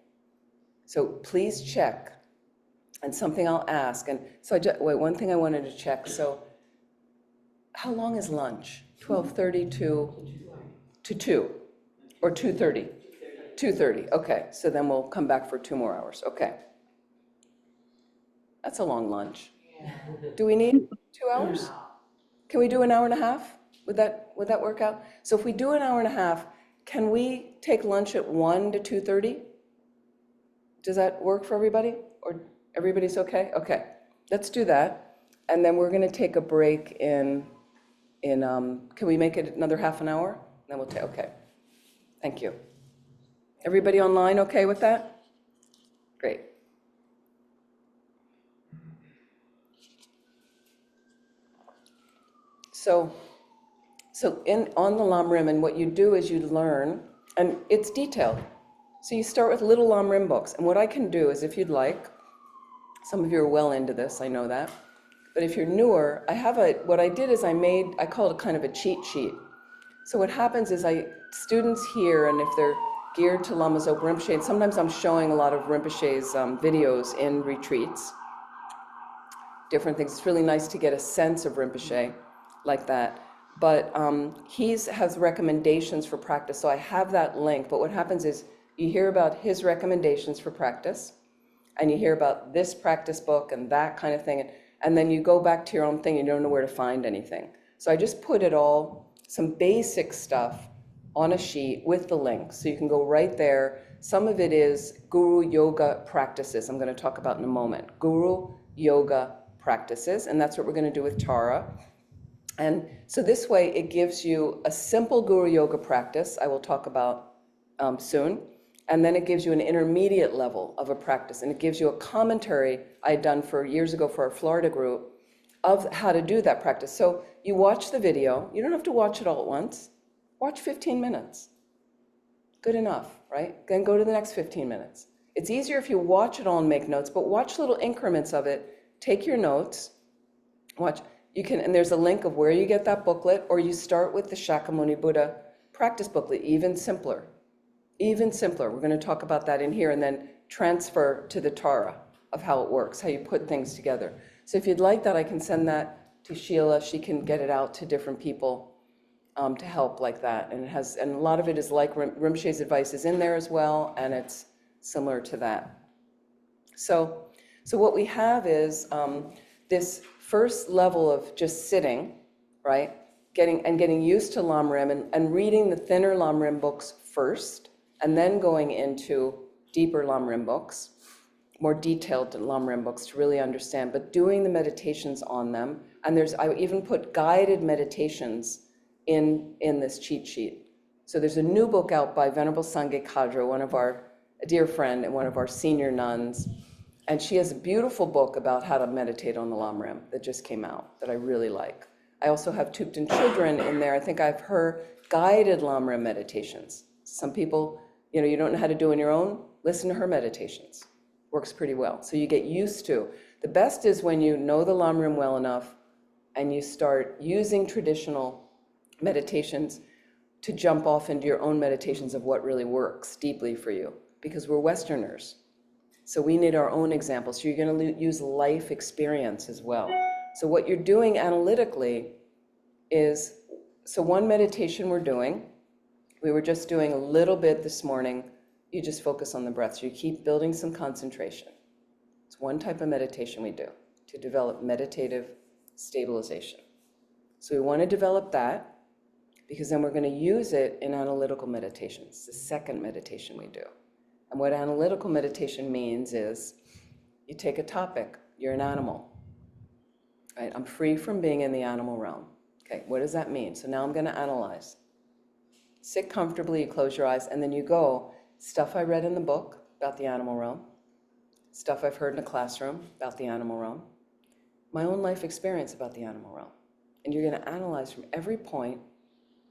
So please check. And something I'll ask, and so one thing I wanted to check, so how long is lunch? 12:30 to 2, or 2:30? 2:30, okay, so then we'll come back for 2 more hours, okay. That's a long lunch. Do we need 2 hours? Can we do an hour and a half? Would that work out? So if we do an hour and a half, can we take lunch at 1 to 2:30? Does that work for everybody? Or everybody's okay? Okay, let's do that. And then we're going to take a break in can we make it another half an hour? Then we'll take, okay. Thank you. Everybody online okay with that? Great. So on the lamrim, and what you do is you learn, and it's detailed. So you start with little lamrim books. And what I can do is, if you'd like, some of you are well into this, I know that. But if you're newer, what I did is I call it kind of a cheat sheet. So what happens is students here, and if they're geared to Lama Zopa Rinpoche, and sometimes I'm showing a lot of Rinpoche's videos in retreats, different things. It's really nice to get a sense of Rinpoche like that. But he has recommendations for practice, so I have that link. But what happens is you hear about his recommendations for practice, and you hear about this practice book and that kind of thing. and then you go back to your own thing, you don't know where to find anything. So I just put it all, some basic stuff on a sheet with the links. So you can go right there. Some of it is guru yoga practices I'm going to talk about in a moment. Guru yoga practices, and that's what we're going to do with Tara. And so this way it gives you a simple guru yoga practice I will talk about soon. And then it gives you an intermediate level of a practice. And it gives you a commentary I had done for years ago for our Florida group of how to do that practice. So you watch the video. You don't have to watch it all at once. Watch 15 minutes. Good enough, right? Then go to the next 15 minutes. It's easier if you watch it all and make notes, but watch little increments of it. Take your notes. Watch. You can, and there's a link of where you get that booklet, or you start with the Shakyamuni Buddha practice booklet, even simpler. Even simpler. We're going to talk about that in here, and then transfer to the Tara of how it works, how you put things together. So if you'd like that, I can send that to Sheila. She can get it out to different people to help like that. And it has, and a lot of it is like Rinpoche's advice is in there as well, and it's similar to that. So what we have is this first level of just sitting, right? Getting used to lamrim and reading the thinner lamrim books first, and then going into deeper lamrim books, more detailed lamrim books to really understand, but doing the meditations on them. And I even put guided meditations in this cheat sheet. So there's a new book out by Venerable Sangye Kadra, a dear friend and one of our senior nuns. And she has a beautiful book about how to meditate on the lamrim that just came out that I really like. I also have Thupten Children in there. I think I have her guided lamrim meditations. Some people, you don't know how to do on your own, listen to her meditations. Works pretty well. So you get used to. The best is when you know the lamrim well enough and you start using traditional meditations to jump off into your own meditations of what really works deeply for you. Because we're Westerners. So we need our own examples. So you're going to use life experience as well. So what you're doing analytically is, so one meditation we're doing, we were just doing a little bit this morning. You just focus on the breath. So you keep building some concentration. It's one type of meditation we do to develop meditative stabilization. So we want to develop that because then we're going to use it in analytical meditations. The second meditation we do. And what analytical meditation means is you take a topic, you're an animal, right? I'm free from being in the animal realm. Okay, what does that mean? So now I'm going to analyze. Sit comfortably, you close your eyes, and then you go, stuff I read in the book about the animal realm, stuff I've heard in a classroom about the animal realm, my own life experience about the animal realm. And you're going to analyze from every point,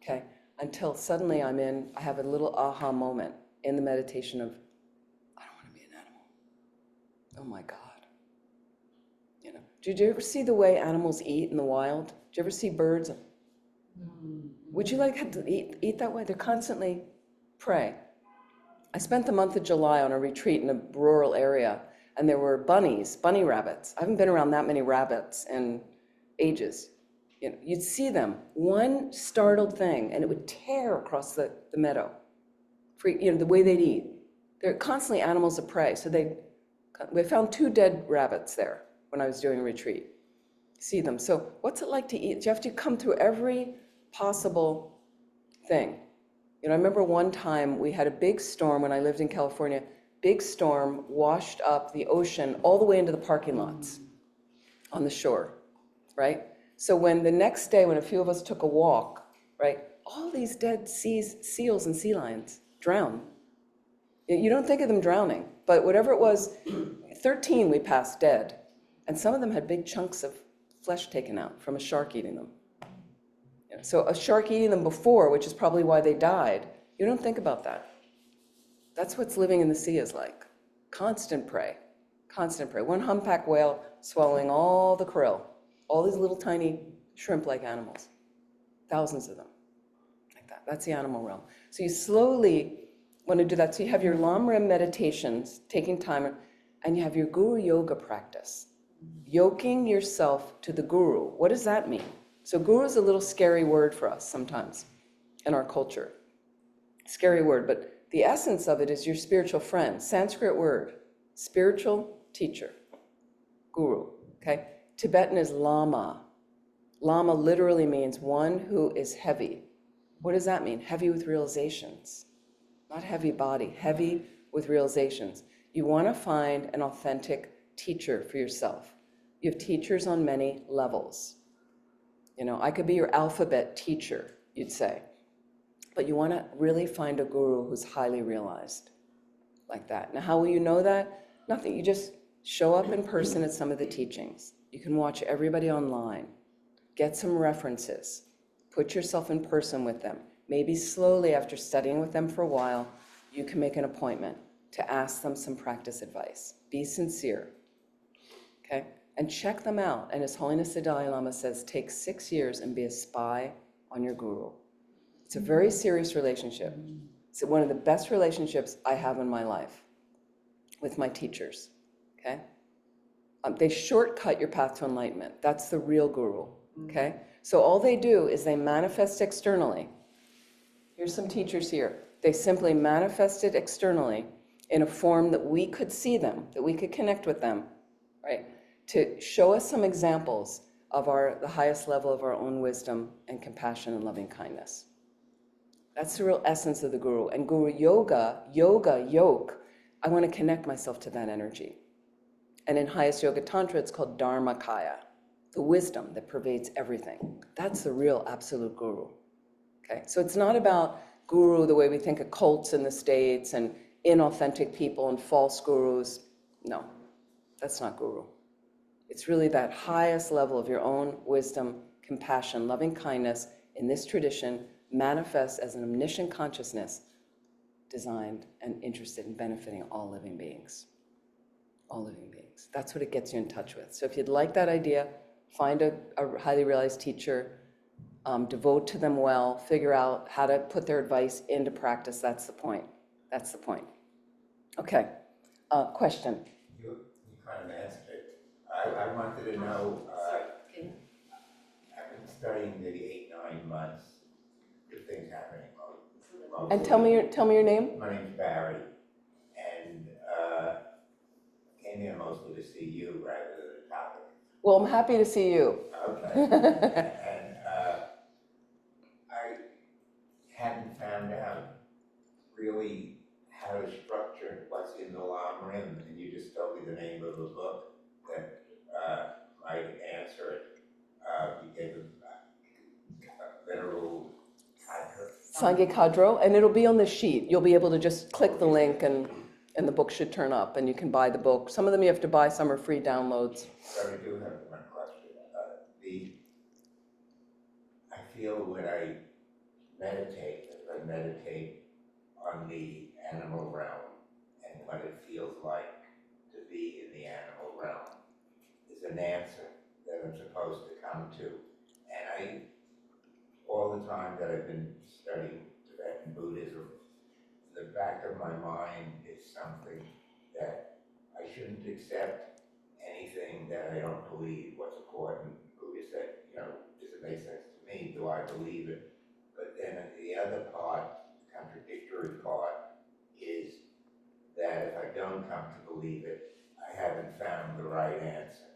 okay, until suddenly I have a little aha moment in the meditation of, I don't want to be an animal. Oh my God. Did you ever see the way animals eat in the wild? Did you ever see birds? Would you like to eat that way? They're constantly prey. I spent the month of July on a retreat in a rural area, and there were bunny rabbits. I haven't been around that many rabbits in ages. You'd see them, one startled thing, and it would tear across the meadow. The way they'd eat. They're constantly animals of prey. So we found 2 dead rabbits there when I was doing a retreat. See them. So what's it like to eat? You have to come through every possible thing. I remember one time we had a big storm when I lived in California. Big storm washed up the ocean all the way into the parking lots on the shore, right? So when the next day, when a few of us took a walk, right, all these dead seals and sea lions drown. You don't think of them drowning, but whatever it was, 13 we passed dead. And some of them had big chunks of flesh taken out from a shark eating them. So a shark eating them before, which is probably why they died, you don't think about that. That's what's living in the sea is like. Constant prey, constant prey. One humpback whale swallowing all the krill, all these little tiny shrimp-like animals, thousands of them, like that. That's the animal realm. So you slowly want to do that. So you have your lamrim meditations, taking time, and you have your guru yoga practice. Yoking yourself to the guru. What does that mean? So guru is a little scary word for us sometimes in our culture. Scary word, but the essence of it is your spiritual friend. Sanskrit word, spiritual teacher, guru, okay? Tibetan is lama. Lama literally means one who is heavy. What does that mean? Heavy with realizations. Not heavy body, heavy with realizations. You want to find an authentic teacher for yourself. You have teachers on many levels. You know, I could be your alphabet teacher, you'd say. But you want to really find a guru who's highly realized like that. Now, how will you know that? Nothing. You just show up in person at some of the teachings. You can watch everybody online. Get some references. Put yourself in person with them. Maybe slowly, after studying with them for a while, you can make an appointment to ask them some practice advice. Be sincere, okay? And check them out. And His Holiness the Dalai Lama says, take 6 years and be a spy on your guru. It's a very serious relationship. It's one of the best relationships I have in my life with my teachers, okay? They shortcut your path to enlightenment. That's the real guru, okay? So all they do is they manifest externally. Here's some teachers here. They simply manifested externally in a form that we could see them, that we could connect with them, right? To show us some examples of the highest level of our own wisdom and compassion and loving kindness. That's the real essence of the guru. And guru yoga, yoke, I want to connect myself to that energy. And in highest yoga tantra, it's called dharmakaya, the wisdom that pervades everything. That's the real absolute guru. Okay, so it's not about guru the way we think of cults in the States and inauthentic people and false gurus. No, that's not guru. It's really that highest level of your own wisdom, compassion, loving kindness in this tradition manifests as an omniscient consciousness designed and interested in benefiting all living beings. All living beings. That's what it gets you in touch with. So if you'd like that idea, find a highly realized teacher, devote to them well, figure out how to put their advice into practice. That's the point. That's the point. Okay, question. You kind of answered it. I wanted to know, I've been studying maybe 8-9 months, good things happening. And tell me your name. My name's Barry, and came here mostly to see you rather than the topic. Well, I'm happy to see you. Okay. And I hadn't found out really how to structure what's in the lamrim, and you just told me the name of a book that might answer it. You gave a venerable Sangye Kadro, and it'll be on the sheet. You'll be able to just click the link and the book should turn up and you can buy the book. Some of them you have to buy, some are free downloads. But I do have one question. I feel when I meditate on the animal realm and what it feels like to be in the animal realm is an answer that I'm supposed to come to. And all the time that I've been studying Tibetan Buddhism, in the back of my mind is something that I shouldn't accept anything that I don't believe. What's important, Buddha said, does it make sense to me? Do I believe it? But then the other part, the contradictory part, is that if I don't come to believe it, I haven't found the right answer.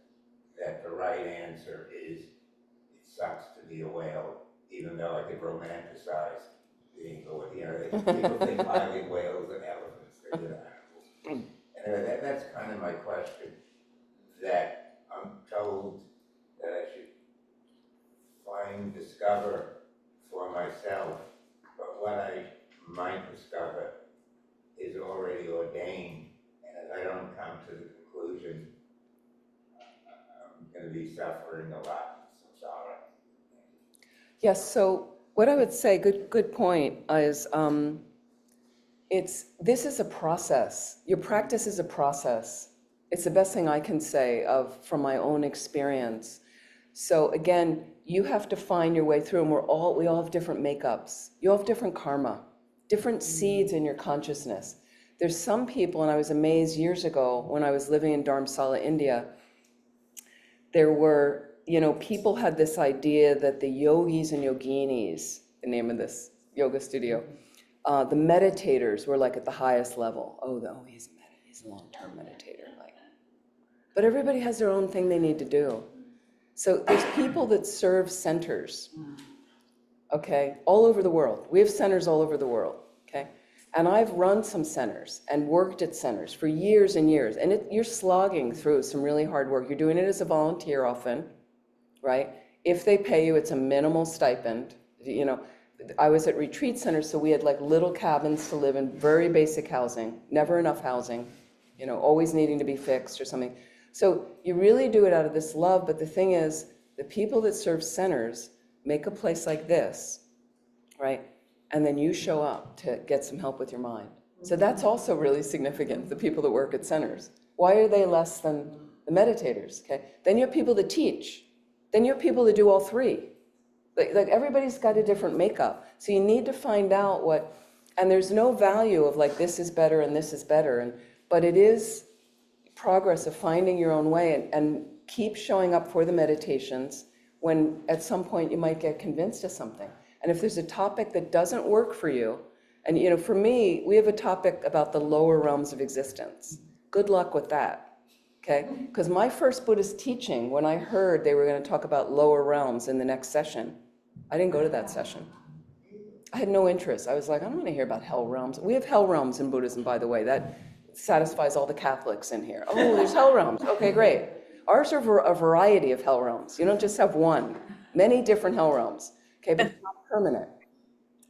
That the right answer is, it sucks to be a whale, even though I could romanticize being a whale. People think living whales and elephants, they're good animals. Anyway, that's kind of my question, that I'm told that I should discover for myself, but what I might discover is already ordained, and if I don't come to the conclusion, I'm going to be suffering a lot. So sorry. Yes, so what I would say, good point, is this is a process. Your practice is a process. It's the best thing I can say from my own experience. So again, you have to find your way through, and we all have different makeups. You all have different karma, different seeds in your consciousness. There's some people, and I was amazed years ago when I was living in Dharamsala, India, there were, people had this idea that the yogis and yoginis, the name of this yoga studio, the meditators were like at the highest level. He's a long-term meditator. But everybody has their own thing they need to do. So there's people that serve centers, okay, all over the world. We have centers all over the world, okay? And I've run some centers and worked at centers for years and years. And you're slogging through some really hard work. You're doing it as a volunteer often, right? If they pay you, it's a minimal stipend. You know, I was at retreat centers, so we had like little cabins to live in, very basic housing, never enough housing, you know, always needing to be fixed or something. So you really do it out of this love, but the thing is, the people that serve centers make a place like this, right? And then you show up to get some help with your mind. So that's also really significant, the people that work at centers. Why are they less than the meditators, okay? Then you have people that teach. Then you have people that do all three. Like everybody's got a different makeup. So you need to find out what, and there's no value of like this is better and this is better, but it is progress of finding your own way and keep showing up for the meditations when at some point you might get convinced of something. And if there's a topic that doesn't work for you, and you know, for me, we have a topic about the lower realms of existence. Good luck with that, okay? Because my first Buddhist teaching, when I heard they were going to talk about lower realms in the next session, I didn't go to that session. I had no interest. I was like, I don't want to hear about hell realms. We have hell realms in Buddhism, by the way. That satisfies all the Catholics in here. Oh, there's hell realms. Okay, great. Ours are a variety of hell realms. You don't just have one. Many different hell realms. Okay, but it's not permanent.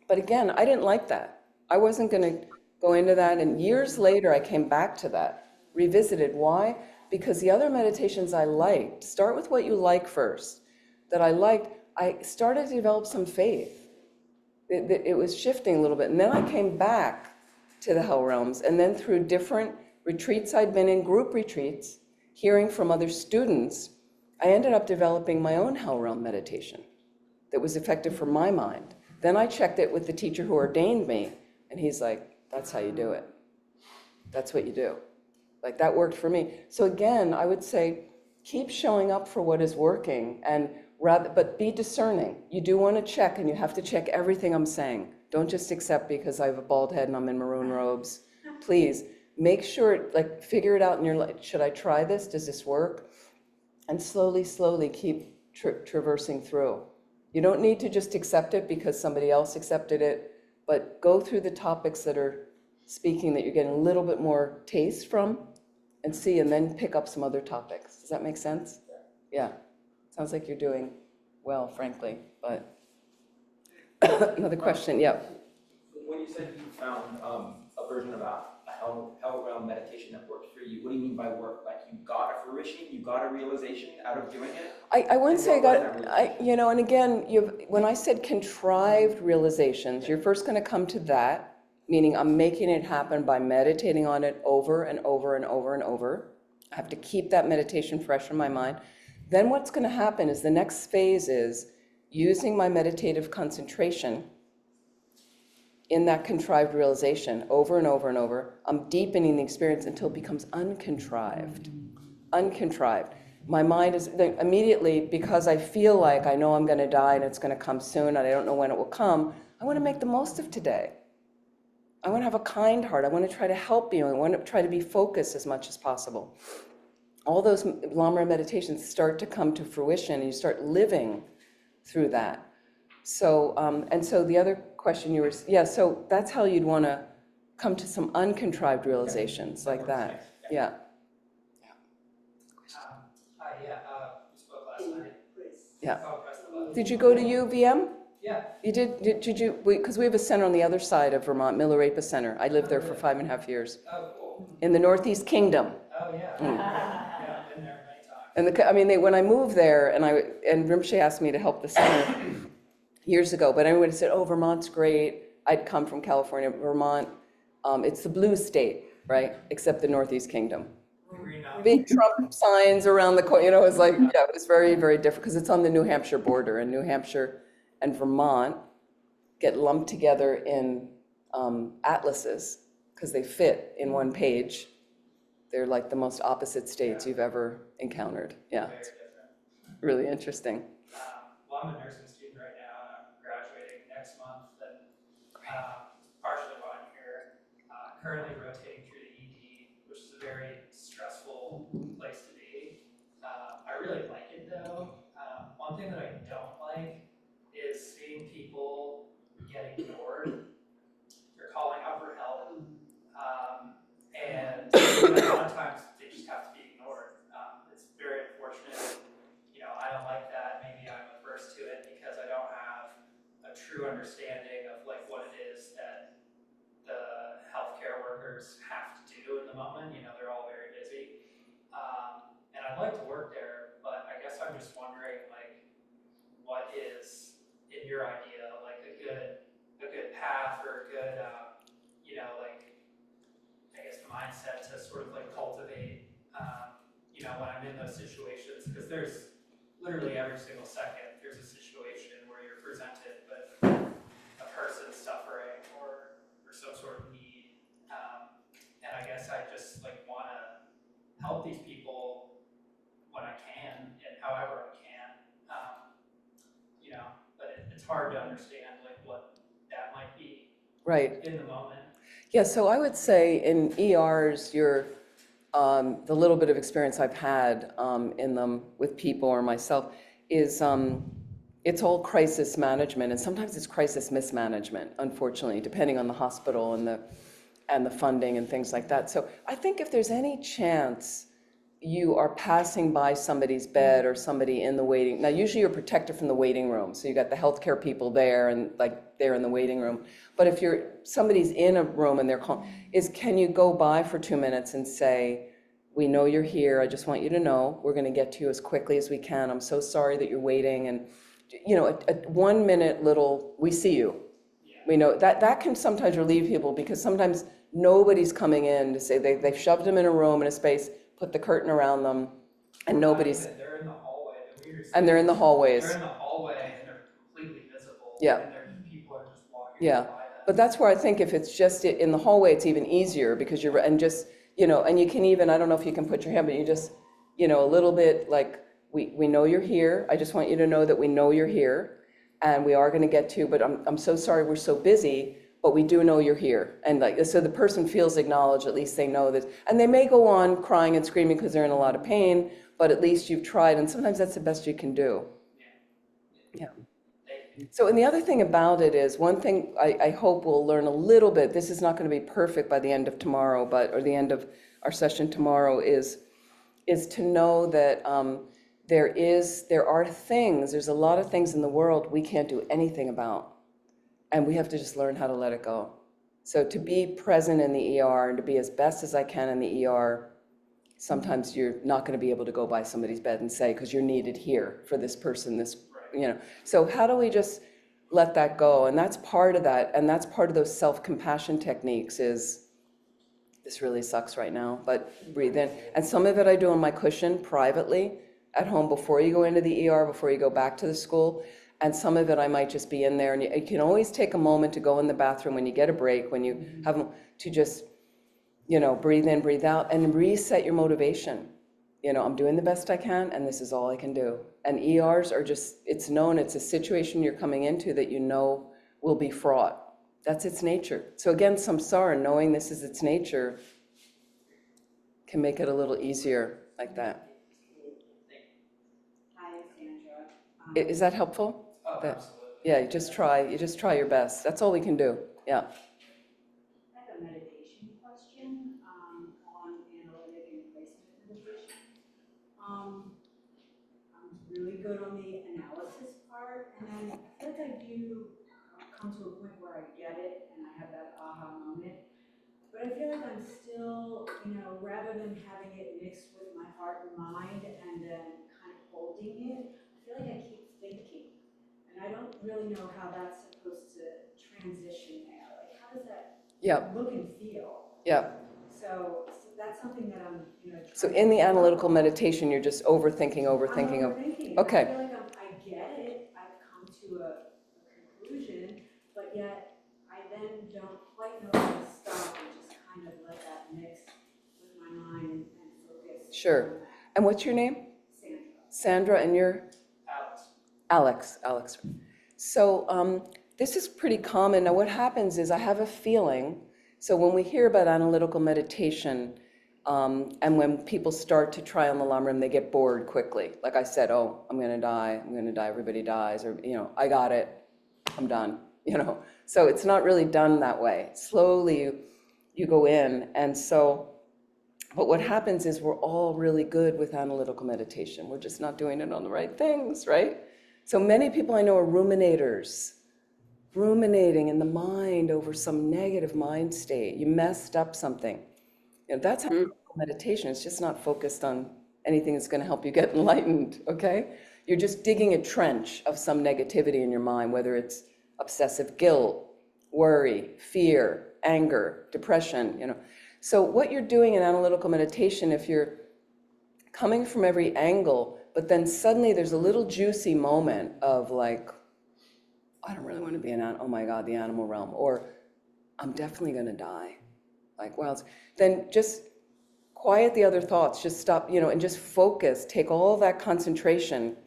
But again, I didn't like that. I wasn't going to go into that. And years later, I came back to that, revisited. Why? Because the other meditations I liked, start with what you like first, that I liked, I started to develop some faith. It was shifting a little bit. And then I came back to the hell realms. And then through different retreats I'd been in, group retreats, hearing from other students, I ended up developing my own hell realm meditation that was effective for my mind. Then I checked it with the teacher who ordained me, and he's like, that's how you do it. That's what you do. Like, that worked for me. So again, I would say, keep showing up for what is working, but be discerning. You do want to check, and you have to check everything I'm saying. Don't just accept because I have a bald head and I'm in maroon robes. Please, make sure, like, figure it out in your life. Should I try this? Does this work? And slowly, slowly keep traversing through. You don't need to just accept it because somebody else accepted it, but go through the topics that are speaking that you're getting a little bit more taste from and see, and then pick up some other topics. Does that make sense? Yeah. Sounds like you're doing well, frankly, but another question, yeah. When you said you found a version of a hell realm meditation that worked for you, what do you mean by work? Like you got a fruition, you got a realization out of doing it? I wouldn't say I what was got, that realization? you know, and again, when I said contrived realizations, you're first going to come to that, meaning I'm making it happen by meditating on it over and over and over and over. I have to keep that meditation fresh in my mind. Then what's going to happen is the next phase is using my meditative concentration in that contrived realization over and over and over. I'm deepening the experience until it becomes uncontrived. Uncontrived. My mind is immediately, because I feel like I know I'm going to die and it's going to come soon and I don't know when it will come, I want to make the most of today. I want to have a kind heart. I want to try to help you. I want to try to be focused as much as possible. All those lamrim meditations start to come to fruition and you start living through that. So, and so the other question you were, yeah, so that's how you'd want to come to some uncontrived realizations like that. Yeah. We spoke last night. Yeah. Oh, press the button. Did you go to UVM? Yeah. You did you, because we have a center on the other side of Vermont, Milarepa Center. I lived there for 5.5 years. Oh, cool. In the Northeast Kingdom. Oh, yeah. Yeah, I've been there many times. And when I moved there, and Rinpoche asked me to help the center years ago, but everyone said, oh, Vermont's great. I'd come from California, Vermont. It's the blue state, right? Except the Northeast Kingdom. Green Mountain. Big Trump signs around the corner, it was like, yeah, it was very, very different because it's on the New Hampshire border, and New Hampshire and Vermont get lumped together in atlases because they fit in one page. They're like the most opposite states you've ever encountered. Yeah, Very it's different. really interesting. Well, I'm a nursing student right now, and I'm graduating next month, and partially why I'm here. Currently rotating through the ED, which is a very stressful place to be. I really like it though. true understanding of like what it is that the healthcare workers have to do in the moment. You know, they're all very busy. And I'd like to work there, but I guess I'm just wondering, like, what is, in your idea, like a good path or a good, you know, like, I guess mindset to sort of like cultivate, you know, when I'm in those situations, because there's literally every single second, there's a situation where you're presented with a person suffering or some sort of need. And I guess I just like want to help these people when I can and however I can, you know, but it's hard to understand like what that might be Right. in the moment. Yeah, so I would say in ERs, the little bit of experience I've had in them with people or myself is it's all crisis management, and sometimes it's crisis mismanagement, unfortunately, depending on the hospital and the funding and things like that. So I think if there's any chance you are passing by somebody's bed or somebody in the waiting, now usually you're protected from the waiting room, so you got the healthcare people there and like they're in the waiting room. But if somebody's in a room and they're calling, can you go by for 2 minutes and say, we know you're here, I just want you to know, we're gonna get to you as quickly as we can, I'm so sorry that you're waiting, and you know, a 1 minute little, we see you. We know that can sometimes relieve people, because sometimes nobody's coming in to say they've shoved them in a room, in a space, put the curtain around them, and nobody's, They're in the hallway. The weirdest and they're in the hallways. They're in the hallway and they're completely visible. Yeah. And people are just walking Yeah. by them. But that's where I think if it's just in the hallway, it's even easier, because and just, you know, and you can even, I don't know if you can put your hand, but you just, you know, a little bit like, we know you're here. I just want you to know that we know you're here and we are going to get to you, but I'm so sorry we're so busy, but we do know you're here. And like, so the person feels acknowledged, at least they know that, and they may go on crying and screaming because they're in a lot of pain, but at least you've tried, and sometimes that's the best you can do. Yeah. So, and the other thing about it is, one thing I hope we'll learn a little bit, this is not going to be perfect by the end of tomorrow, or the end of our session tomorrow, is to know that there's a lot of things in the world we can't do anything about. And we have to just learn how to let it go. So to be present in the ER and to be as best as I can in the ER, sometimes you're not going to be able to go by somebody's bed and say, because you're needed here for this person, you know. So how do we just let that go? And that's part of that. And that's part of those self-compassion techniques is, this really sucks right now, but breathe in. And some of it I do on my cushion privately at home before you go into the ER, before you go back to the school. And some of it I might just be in there, and you can always take a moment to go in the bathroom when you get a break, when you have to just, you know, breathe in, breathe out, and reset your motivation. You know, I'm doing the best I can, and this is all I can do. And ERs are just, it's known, it's a situation you're coming into that you know will be fraught. That's its nature. So again, samsara, knowing this is its nature, can make it a little easier like that. Hi, Sandra. Is that helpful? Oh, That- absolutely. Yeah, you just try your best. That's all we can do. Yeah. I have a meditation question on analytic and placement meditation. I'm really good on the analysis part, and then I feel like I do come to a point where I get it and I have that aha moment. But I feel like I'm still, you know, rather than having it mixed with my heart and mind and then kind of holding it, I feel like I keep thinking. And I don't really know how that's supposed to transition there. Like, how does that Yeah. look and feel? Yeah. So that's something that I'm, you know, So trying in the to work analytical on. meditation, you're just overthinking. I'm overthinking. Okay. I feel like I get it. I've come to a conclusion, but yet I then don't quite know how to stop and just kind of let that mix with my mind and focus. Sure. on that. And what's your name? Sandra. Sandra, and you're? Alex. Alex. So this is pretty common. Now what happens is I have a feeling, so when we hear about analytical meditation, and when people start to try on the lamrim, they get bored quickly. Like I said, oh, I'm gonna die, everybody dies, or, you know, I got it, I'm done, you know. So it's not really done that way. Slowly you go in, and so, but what happens is we're all really good with analytical meditation. We're just not doing it on the right things, right? So many people I know are ruminators. ruminating in the mind over some negative mind state. You messed up something. That's how meditation. It's just not focused on anything that's going to help you get enlightened, okay? You're just digging a trench of some negativity in your mind, whether it's obsessive guilt, worry, fear, anger, depression. So what you're doing in analytical meditation, if you're coming from every angle, but then suddenly there's a little juicy moment of like, I don't really want to be oh my God, the animal realm, or I'm definitely going to die. Like, well, then just quiet the other thoughts, just stop, and just focus, take all that concentration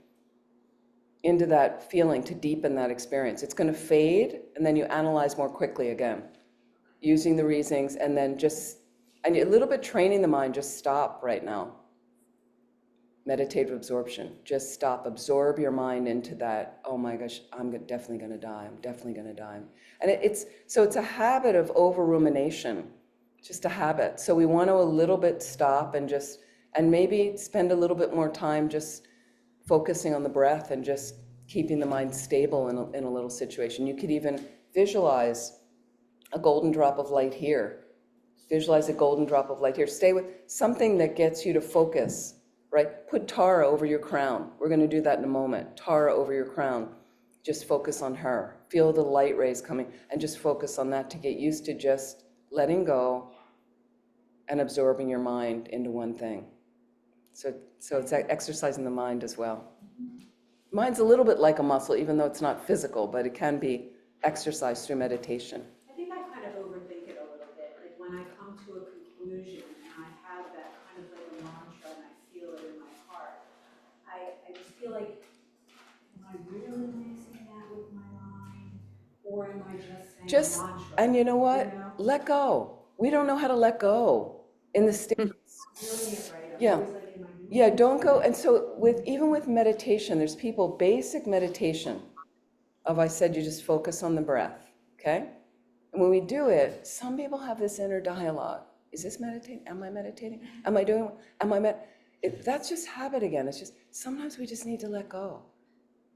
into that feeling to deepen that experience. It's going to fade, and then you analyze more quickly again, using the reasonings, and then and a little bit training the mind, just stop right now. Meditative absorption, just stop, absorb your mind into that, oh my gosh, definitely going to die, I'm definitely going to die. And it's a habit of over rumination, just a habit. So we want to a little bit stop and maybe spend a little bit more time just focusing on the breath and just keeping the mind stable in a little situation. You could even visualize a golden drop of light here. Visualize a golden drop of light here. Stay with something that gets you to focus, right? Put Tara over your crown. We're going to do that in a moment. Tara over your crown. Just focus on her. Feel the light rays coming and just focus on that to get used to just letting go and absorbing your mind into one thing. So it's exercising the mind as well. Mind's a little bit like a muscle, even though it's not physical, but it can be exercised through meditation. I think I kind of overthink it a little bit. Like when I come to a conclusion and I have that kind of like a mantra and I feel it in my heart, I just feel like, am I really mixing that with my mind? Or am I just saying mantra? And you know what? Let go. We don't know how to let go in the States. Doing it right. I'm Yeah. always like, am I doing Yeah, don't go. And so even with meditation, there's basic meditation of, I said, you just focus on the breath, okay? And when we do it, some people have this inner dialogue. Is this meditating? Am I meditating? That's just habit again. It's just, sometimes we just need to let go.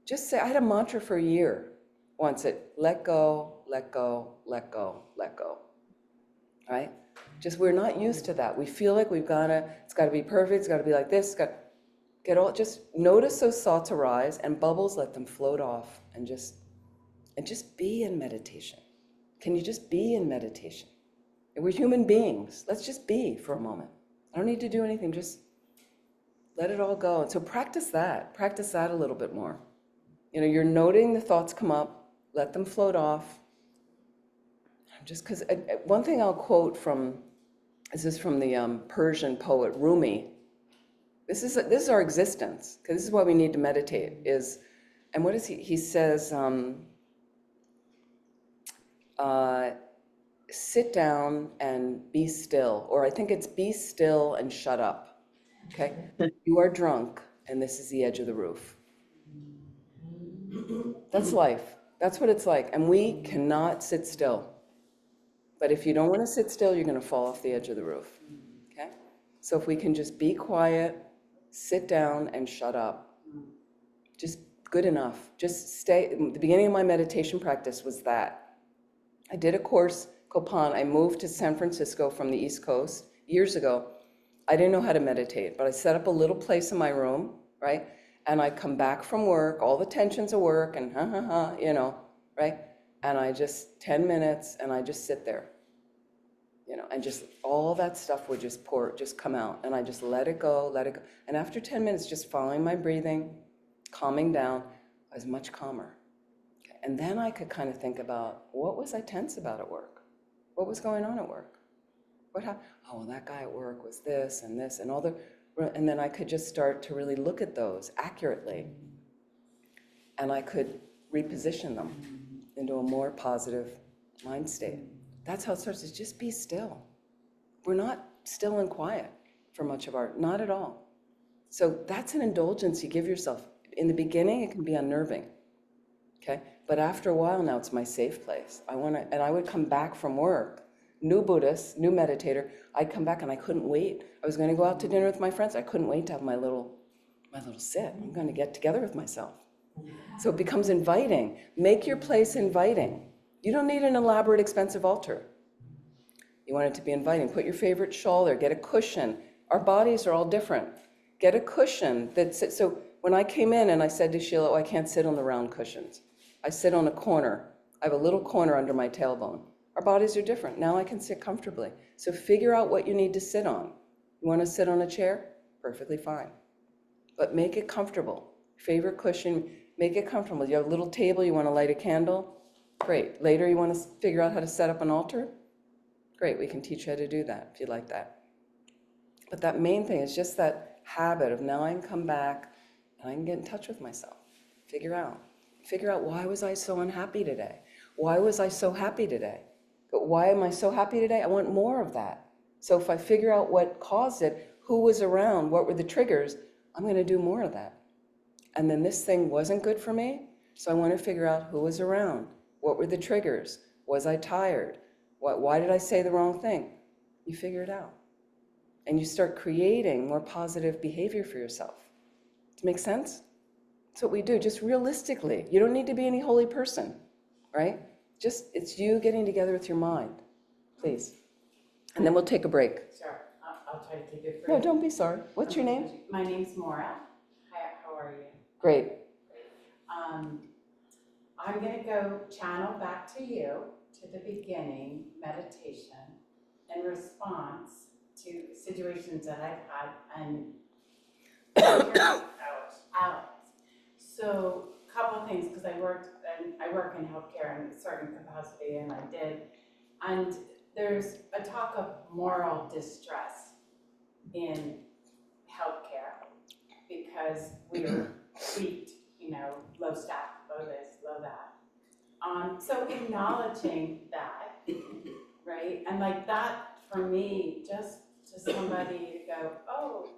Just say, I had a mantra for a year once, let go, let go, let go, let go, right? Just, we're not used to that. We feel like it's got to be perfect, it's got to be like this, just notice those thoughts arise and bubbles, let them float off and just be in meditation. Can you just be in meditation? We're human beings. Let's just be for a moment. I don't need to do anything, just let it all go. And so practice that a little bit more. You're noting the thoughts come up, let them float off. Just because, one thing I'll quote this is from the Persian poet Rumi. This is our existence, because this is why we need to meditate. And what is he says, sit down and be still, or I think it's be still and shut up. Okay, you are drunk, and this is the edge of the roof. That's life. That's what it's like, and we cannot sit still. But if you don't want to sit still, you're going to fall off the edge of the roof, okay? So if we can just be quiet, sit down, and shut up, just good enough. Just stay. The beginning of my meditation practice was that. I did a course, Copan. I moved to San Francisco from the East Coast years ago. I didn't know how to meditate, but I set up a little place in my room, right? And I come back from work, all the tensions of work, and right? And I just, 10 minutes, and I just sit there. And just all that stuff would just come out. And I just let it go. And after 10 minutes, just following my breathing, calming down, I was much calmer. Okay. And then I could kind of think about, what was I tense about at work? What was going on at work? What happened? Oh, well, that guy at work was this, and and then I could just start to really look at those accurately. And I could reposition them into a more positive mind state. That's how it starts, is just be still. We're not still and quiet for much of not at all. So that's an indulgence you give yourself. In the beginning, it can be unnerving, okay? But after a while now, it's my safe place. And I would come back from work, new Buddhist, new meditator, I'd come back and I couldn't wait. I was going to go out to dinner with my friends. I couldn't wait to have my little sit. I'm going to get together with myself. So it becomes inviting. Make your place inviting. You don't need an elaborate, expensive altar. You want it to be inviting. Put your favorite shawl there. Get a cushion. Our bodies are all different. Get a cushion that sits. So when I came in and I said to Sheila, oh, I can't sit on the round cushions. I sit on a corner. I have a little corner under my tailbone. Our bodies are different. Now I can sit comfortably. So figure out what you need to sit on. You want to sit on a chair? Perfectly fine. But make it comfortable. Favorite cushion, make it comfortable. You have a little table, you want to light a candle? Great. Later you want to figure out how to set up an altar? Great, we can teach you how to do that if you like that. But that main thing is just that habit of now I can come back and I can get in touch with myself. Figure out why was I so unhappy today? Why was I so happy today? But why am I so happy today? I want more of that. So if I figure out what caused it, who was around, what were the triggers, I'm going to do more of that. And then this thing wasn't good for me, so I want to figure out who was around. What were the triggers? Was I tired? Why did I say the wrong thing? You figure it out. And you start creating more positive behavior for yourself. Does it make sense? That's what we do, just realistically. You don't need to be any holy person, right? Just, it's you getting together with your mind, please. And then we'll take a break. Sure, I'll try to keep it brief. No, don't be sorry. What's your name? My name's Maura. Hi, how are you? Great. I'm gonna go channel back to you, to the beginning, meditation, in response to situations that I've had and Alex. So, a couple of things, because I work in healthcare in a certain capacity, and I did. And there's a talk of moral distress in healthcare because we're tweaked, low staff, low this, low that. So acknowledging that, right? And like that, for me, just to somebody to go, oh,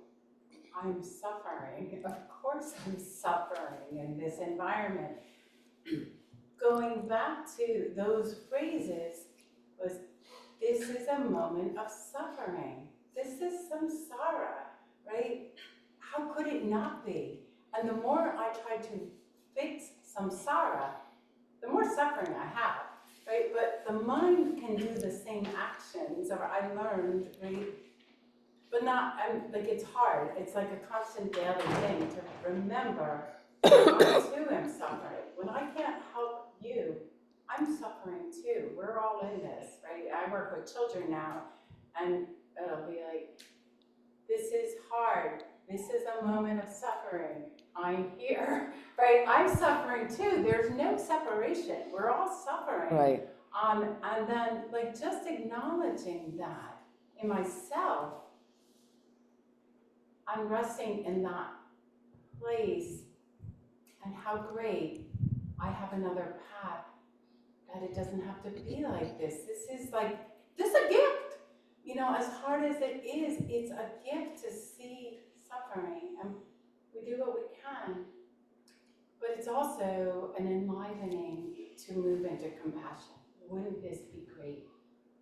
I'm suffering. Of course I'm suffering in this environment. Going back to those phrases was, this is a moment of suffering. This is samsara, right? How could it not be? And the more I try to fix samsara, the more suffering I have, right? But the mind can do the same actions, or I learned, right? But not, it's hard. It's like a constant daily thing to remember I too am suffering. When I can't help you, I'm suffering too. We're all in this, right? I work with children now, and it'll be like, this is hard. This is a moment of suffering. I'm here, right? I'm suffering too. There's no separation. We're all suffering. Right. And then just acknowledging that in myself, I'm resting in that place, and how great I have another path, that it doesn't have to be like this. This is a gift. As hard as it is, it's a gift to see suffering, and we do what we can. But it's also an enlivening to move into compassion. Wouldn't this be great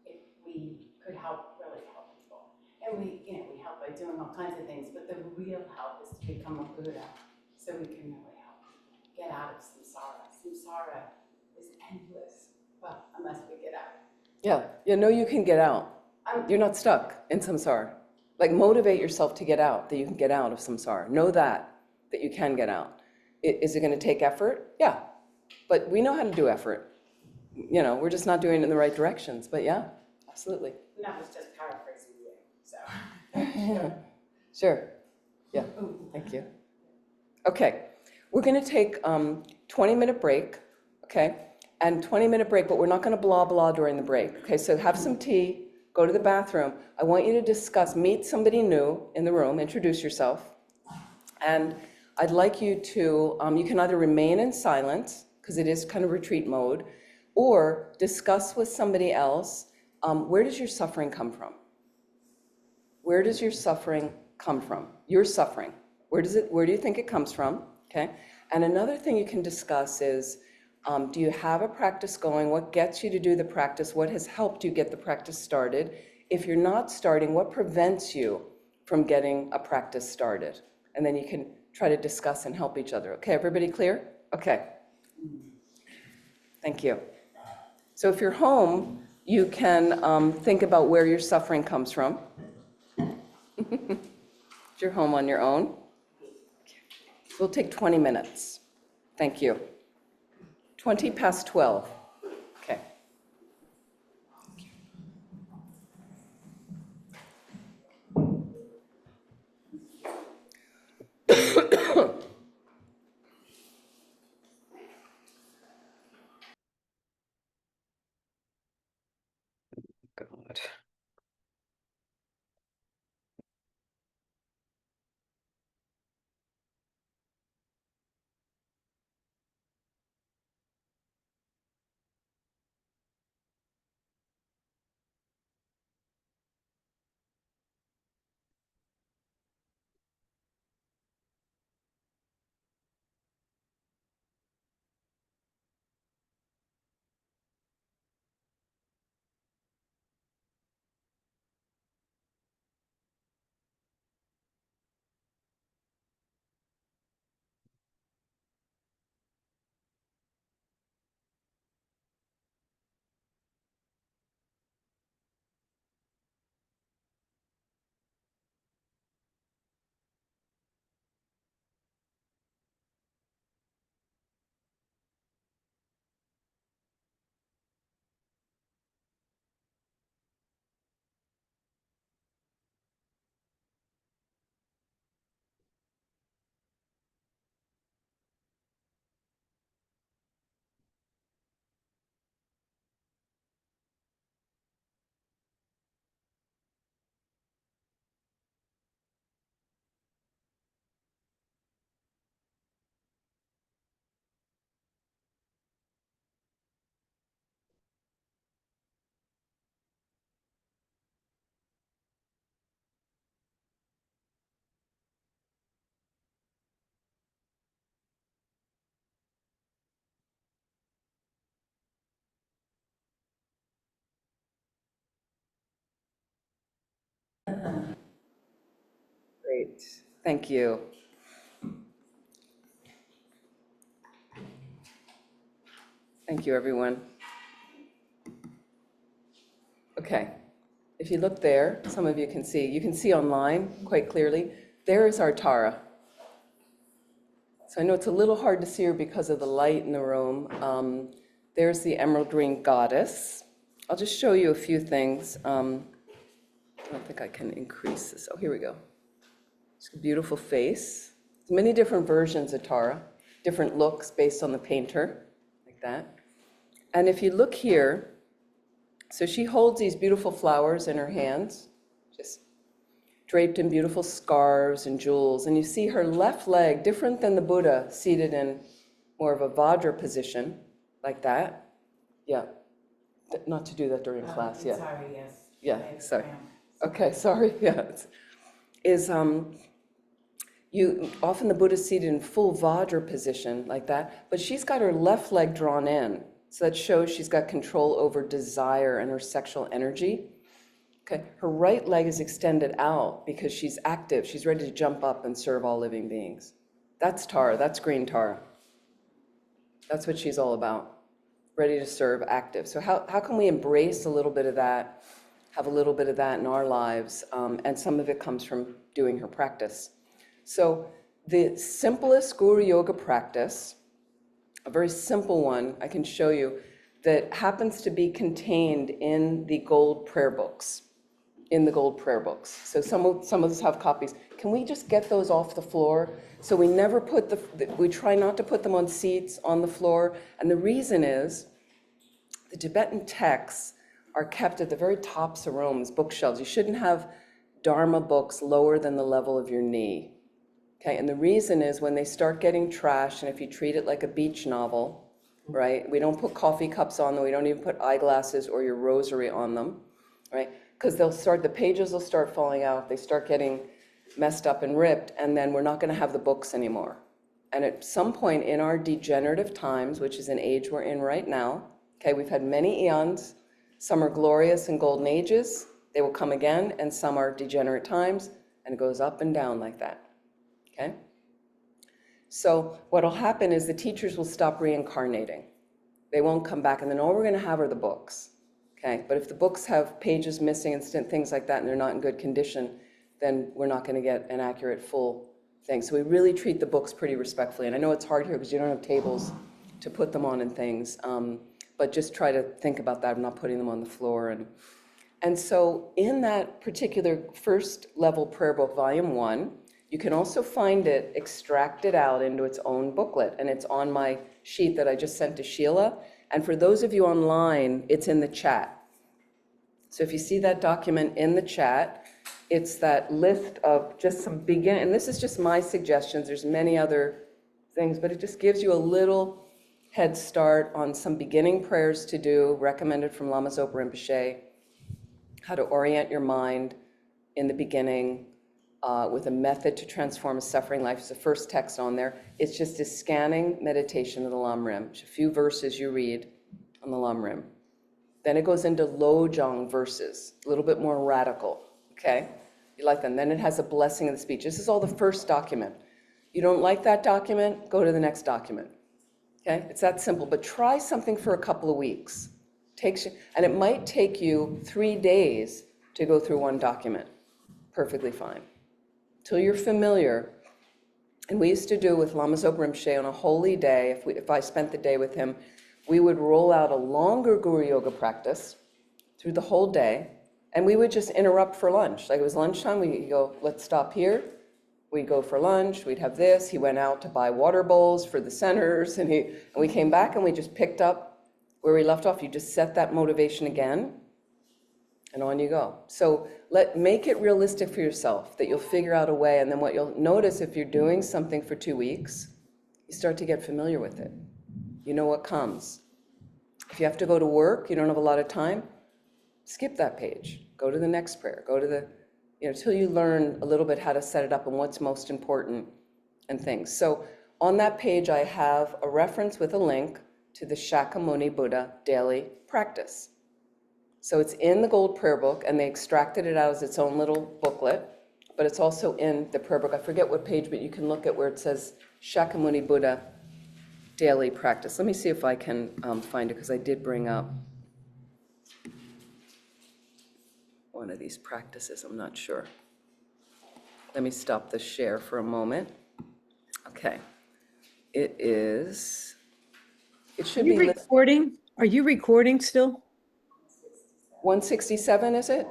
if we could really help people? And we help by doing all kinds of things, but the real help is to become a Buddha, so we can really help get out of samsara. Samsara is endless, well, unless we get out. Yeah, no, you can get out. You're not stuck in samsara. Motivate yourself to get out, that you can get out of samsara. Know that you can get out. Is it going to take effort? Yeah, but we know how to do effort. We're just not doing it in the right directions, but yeah, absolutely. And that was just paraphrasing you, so. Sure. Yeah, thank you. Okay, we're going to take 20-minute break, okay? And 20-minute break, but we're not going to blah, blah during the break. Okay, so have some tea, go to the bathroom. I want you to meet somebody new in the room, introduce yourself. And I'd like you to, you can either remain in silence, because it is kind of retreat mode, or discuss with somebody else, where does your suffering come from? Where does your suffering come from? Your suffering. Where do you think it comes from? Okay. And another thing you can discuss is, do you have a practice going? What gets you to do the practice? What has helped you get the practice started? If you're not starting, what prevents you from getting a practice started? And then you can try to discuss and help each other. Okay, everybody clear? Okay. Thank you. So if you're home, you can think about where your suffering comes from. If you're home on your own. We'll take 20 minutes. Thank you. 20 past 12. Okay. God. Great. Thank you. Thank you, everyone. Okay. If you look there, some of you can see. You can see online quite clearly. There is our Tara. So I know it's a little hard to see her because of the light in the room. There's the emerald green goddess. I'll just show you a few things. I don't think I can increase this. Oh, here we go. It's a beautiful face. Many different versions of Tara, different looks based on the painter, like that. And if you look here, so she holds these beautiful flowers in her hands, just draped in beautiful scarves and jewels. And you see her left leg, different than the Buddha, seated in more of a Vajra position, like that. Yeah, not to do that during class, yeah. Sorry, yes. Yeah, I have sorry. cramp. Okay, sorry, yeah. Often the Buddha's seated in full Vajra position, like that, but she's got her left leg drawn in. So that shows she's got control over desire and her sexual energy. Okay, her right leg is extended out because she's active. She's ready to jump up and serve all living beings. That's Tara, that's green Tara. That's what she's all about, ready to serve, active. So how can we embrace a little bit of that, have a little bit of that in our lives? And some of it comes from doing her practice. So the simplest Guru Yoga practice, a very simple one I can show you, that happens to be contained in the gold prayer books. So some of us have copies. Can we just get those off the floor? So we never we try not to put them on seats on the floor. And the reason is the Tibetan texts are kept at the very tops of rooms, bookshelves. You shouldn't have Dharma books lower than the level of your knee. Okay, and the reason is when they start getting trashed, and if you treat it like a beach novel, right? We don't put coffee cups on them, we don't even put eyeglasses or your rosary on them, right? Because the pages will start falling out, they start getting messed up and ripped, and then we're not gonna have the books anymore. And at some point in our degenerative times, which is an age we're in right now, okay, we've had many eons, some are glorious and golden ages, they will come again, and some are degenerate times, and it goes up and down like that. Okay? So what'll happen is the teachers will stop reincarnating. They won't come back, and then all we're going to have are the books. Okay, but if the books have pages missing and things like that, and they're not in good condition, then we're not going to get an accurate full thing. So we really treat the books pretty respectfully. And I know it's hard here because you don't have tables to put them on and things, but just try to think about that. I'm not putting them on the floor. And so in that particular first level prayer book, volume 1, you can also find it extracted out into its own booklet, and it's on my sheet that I just sent to Sheila. And for those of you online, it's in the chat. So if you see that document in the chat, it's that list of just some and this is just my suggestions. There's many other things, but it just gives you a little head start on some beginning prayers to do, recommended from Lama Zopa Rinpoche, how to orient your mind in the beginning, with a method to transform a suffering life. It's the first text on there. It's just a scanning meditation of the lamrim. It's a few verses you read on the lamrim. Then it goes into lojong verses, a little bit more radical, okay? You like them. Then it has a blessing of the speech. This is all the first document. You don't like that document, go to the next document, okay? It's that simple, but try something for a couple of weeks. And it might take you 3 days to go through one document. Perfectly fine. Till you're familiar. And we used to do with Lama Zopa Rinpoche on a holy day, if I spent the day with him, we would roll out a longer Guru Yoga practice through the whole day, and we would just interrupt for lunch. Like it was lunchtime, we'd go, let's stop here. We'd go for lunch, we'd have this. He went out to buy water bowls for the centers, and we came back and we just picked up where we left off. You just set that motivation again, and on you go. So make it realistic for yourself that you'll figure out a way, and then what you'll notice if you're doing something for 2 weeks, you start to get familiar with it. You know what comes. If you have to go to work, you don't have a lot of time, skip that page. Go to the next prayer. Go to until you learn a little bit how to set it up and what's most important and things. So on that page, I have a reference with a link to the Shakyamuni Buddha daily practice. So it's in the gold prayer book, and they extracted it out as its own little booklet, but it's also in the prayer book. I forget what page, but you can look at where it says Shakyamuni Buddha daily practice. Let me see if I can find it, because I did bring up one of these practices. I'm not sure. Let me stop the share for a moment. Okay. It should be recording? Are you recording still? 167, is it?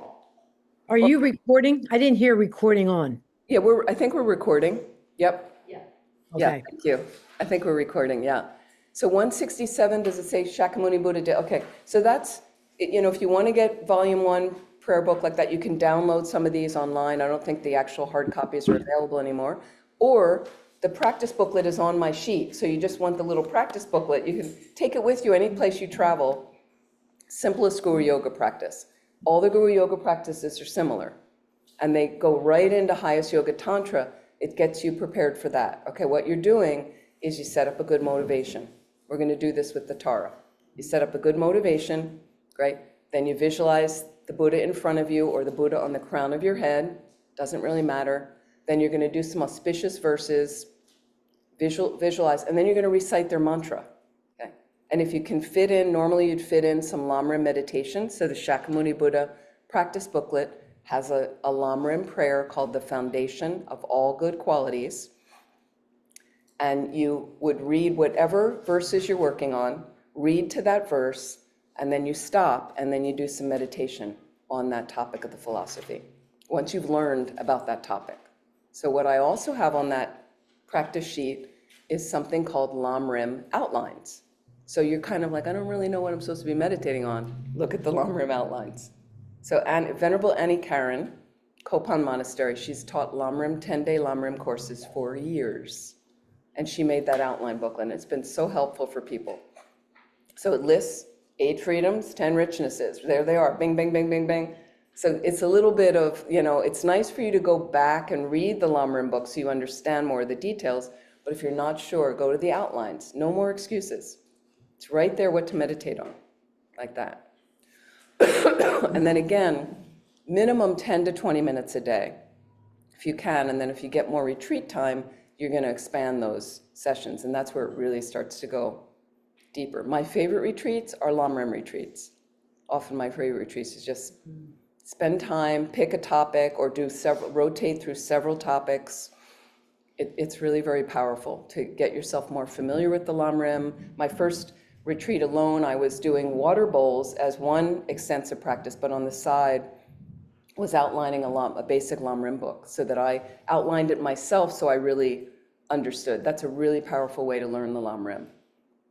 Are you recording? I didn't hear recording on. Yeah, I think we're recording. Yep. Yeah, Okay. thank you. I think we're recording, yeah. So 167, does it say Shakyamuni Buddha Day? Okay, so that's, if you want to get volume 1 prayer book like that, you can download some of these online. I don't think the actual hard copies are available anymore. Or the practice booklet is on my sheet, so you just want the little practice booklet. You can take it with you any place you travel. Simplest Guru Yoga practice. All the Guru Yoga practices are similar, and they go right into highest Yoga Tantra. It gets you prepared for that. Okay, what you're doing is you set up a good motivation. We're going to do this with the Tara. You set up a good motivation, right? Then you visualize the Buddha in front of you or the Buddha on the crown of your head. Doesn't really matter. Then you're going to do some auspicious verses, visualize, and then you're going to recite their mantra. Okay? And if you can fit in, normally you'd fit in some lamrim meditation. So the Shakyamuni Buddha practice booklet has a lamrim prayer called the Foundation of All Good Qualities. And you would read whatever verses you're working on, read to that verse, and then you stop, and then you do some meditation on that topic of the philosophy, once you've learned about that topic. So what I also have on that practice sheet is something called lamrim outlines. So you're kind of like, I don't really know what I'm supposed to be meditating on. Look at the lamrim outlines. So Venerable Annie Karen, Kopan Monastery, she's taught lamrim, 10-day lamrim courses for years. And she made that outline booklet, and it's been so helpful for people. So it lists 8 freedoms, 10 richnesses. There they are, bing, bing, bing, bing, bing. So it's a little bit of, it's nice for you to go back and read the lamrim book so you understand more of the details. But if you're not sure, go to the outlines. No more excuses. It's right there what to meditate on, like that. And then again, minimum 10 to 20 minutes a day, if you can. And then if you get more retreat time, you're going to expand those sessions, and that's where it really starts to go deeper. My favorite retreats are lamrim retreats. Often my favorite retreats is just spend time, pick a topic, or rotate through several topics. It's really very powerful to get yourself more familiar with the lamrim. My first retreat alone, I was doing water bowls as one extensive practice, but on the side was outlining a basic lamrim book, so that I outlined it myself so I really understood. That's a really powerful way to learn the lamrim.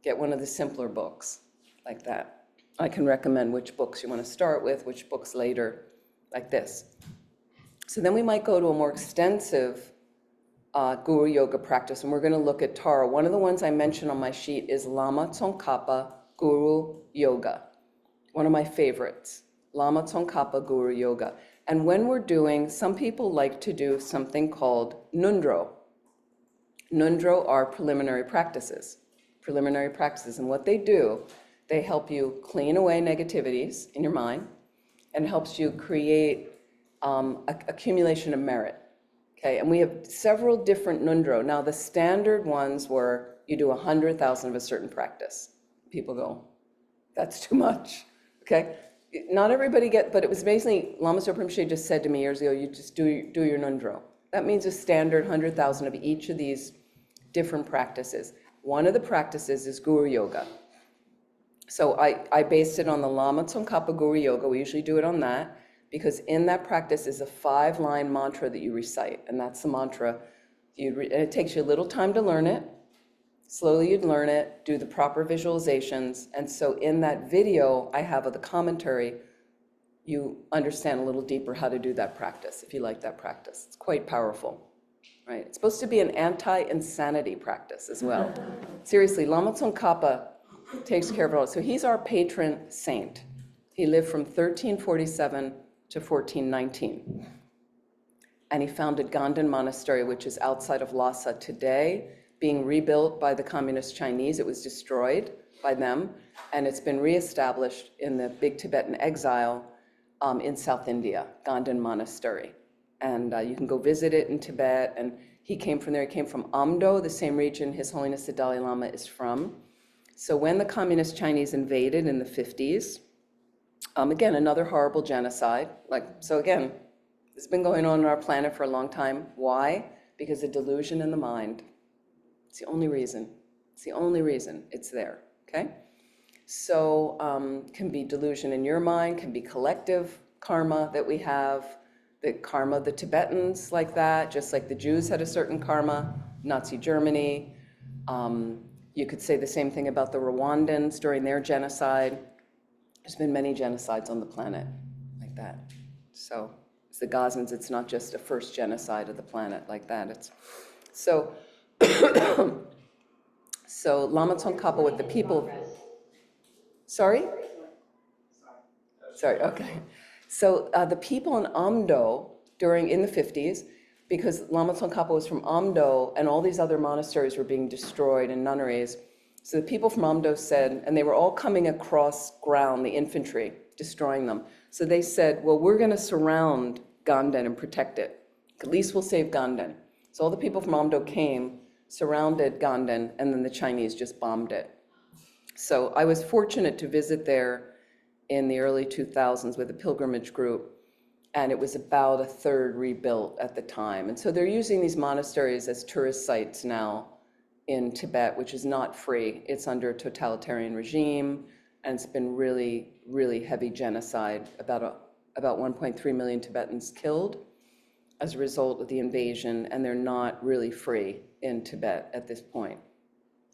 Get one of the simpler books like that. I can recommend which books you want to start with, which books later, like this. So then we might go to a more extensive guru yoga practice, and we're going to look at Tara. One of the ones I mentioned on my sheet is Lama Tsongkhapa Guru Yoga. One of my favorites, Lama Tsongkhapa Guru Yoga. And when we're doing, some people like to do something called nundro. Nundro are preliminary practices. And what they do, they help you clean away negativities in your mind and helps you create accumulation of merit. Okay, and we have several different nundro. Now, the standard ones were you do 100,000 of a certain practice. People go, that's too much. Okay, not everybody but it was basically, Lama Zopa Rinpoche just said to me years ago, you just do your nundro. That means a standard 100,000 of each of these different practices. One of the practices is Guru Yoga. So I based it on the Lama Tsongkhapa Guru Yoga. We usually do it on that, because in that practice is a 5-line mantra that you recite, and that's the mantra. And it takes you a little time to learn it. Slowly you'd learn it, do the proper visualizations, and so in that video I have of the commentary, you understand a little deeper how to do that practice, if you like that practice. It's quite powerful, right? It's supposed to be an anti-insanity practice as well. Seriously, Lama Tsongkhapa takes care of it all. So he's our patron saint. He lived from 1347 to 1419. And he founded Ganden Monastery, which is outside of Lhasa today, being rebuilt by the communist Chinese. It was destroyed by them, and it's been reestablished in the big Tibetan exile in South India, Ganden Monastery. And you can go visit it in Tibet, and he came from there. He came from Amdo, the same region His Holiness the Dalai Lama is from. So when the communist Chinese invaded in the 50s, again, another horrible genocide. So again, it's been going on our planet for a long time. Why? Because of delusion in the mind. It's the only reason. It's the only reason it's there, okay? So can be delusion in your mind, can be collective karma that we have, the karma of the Tibetans like that, just like the Jews had a certain karma, Nazi Germany. You could say the same thing about the Rwandans during their genocide. There's been many genocides on the planet like that. So it's the Gazans, it's not just a first genocide of the planet like that. So Lama Tsongkhapa with the people. Sorry, okay. So the people in Amdo in the 50s, because Lama Tsongkhapa was from Amdo and all these other monasteries were being destroyed and nunneries. So the people from Amdo said, and they were all coming across ground, the infantry, destroying them. So they said, well, we're going to surround Ganden and protect it. At least we'll save Ganden. So all the people from Amdo came, surrounded Ganden, and then the Chinese just bombed it. So I was fortunate to visit there in the early 2000s with a pilgrimage group, and it was about a third rebuilt at the time. And so they're using these monasteries as tourist sites now in Tibet, which is not free. It's under a totalitarian regime, and it's been really, really heavy genocide, about 1.3 million Tibetans killed as a result of the invasion, and they're not really free in Tibet at this point.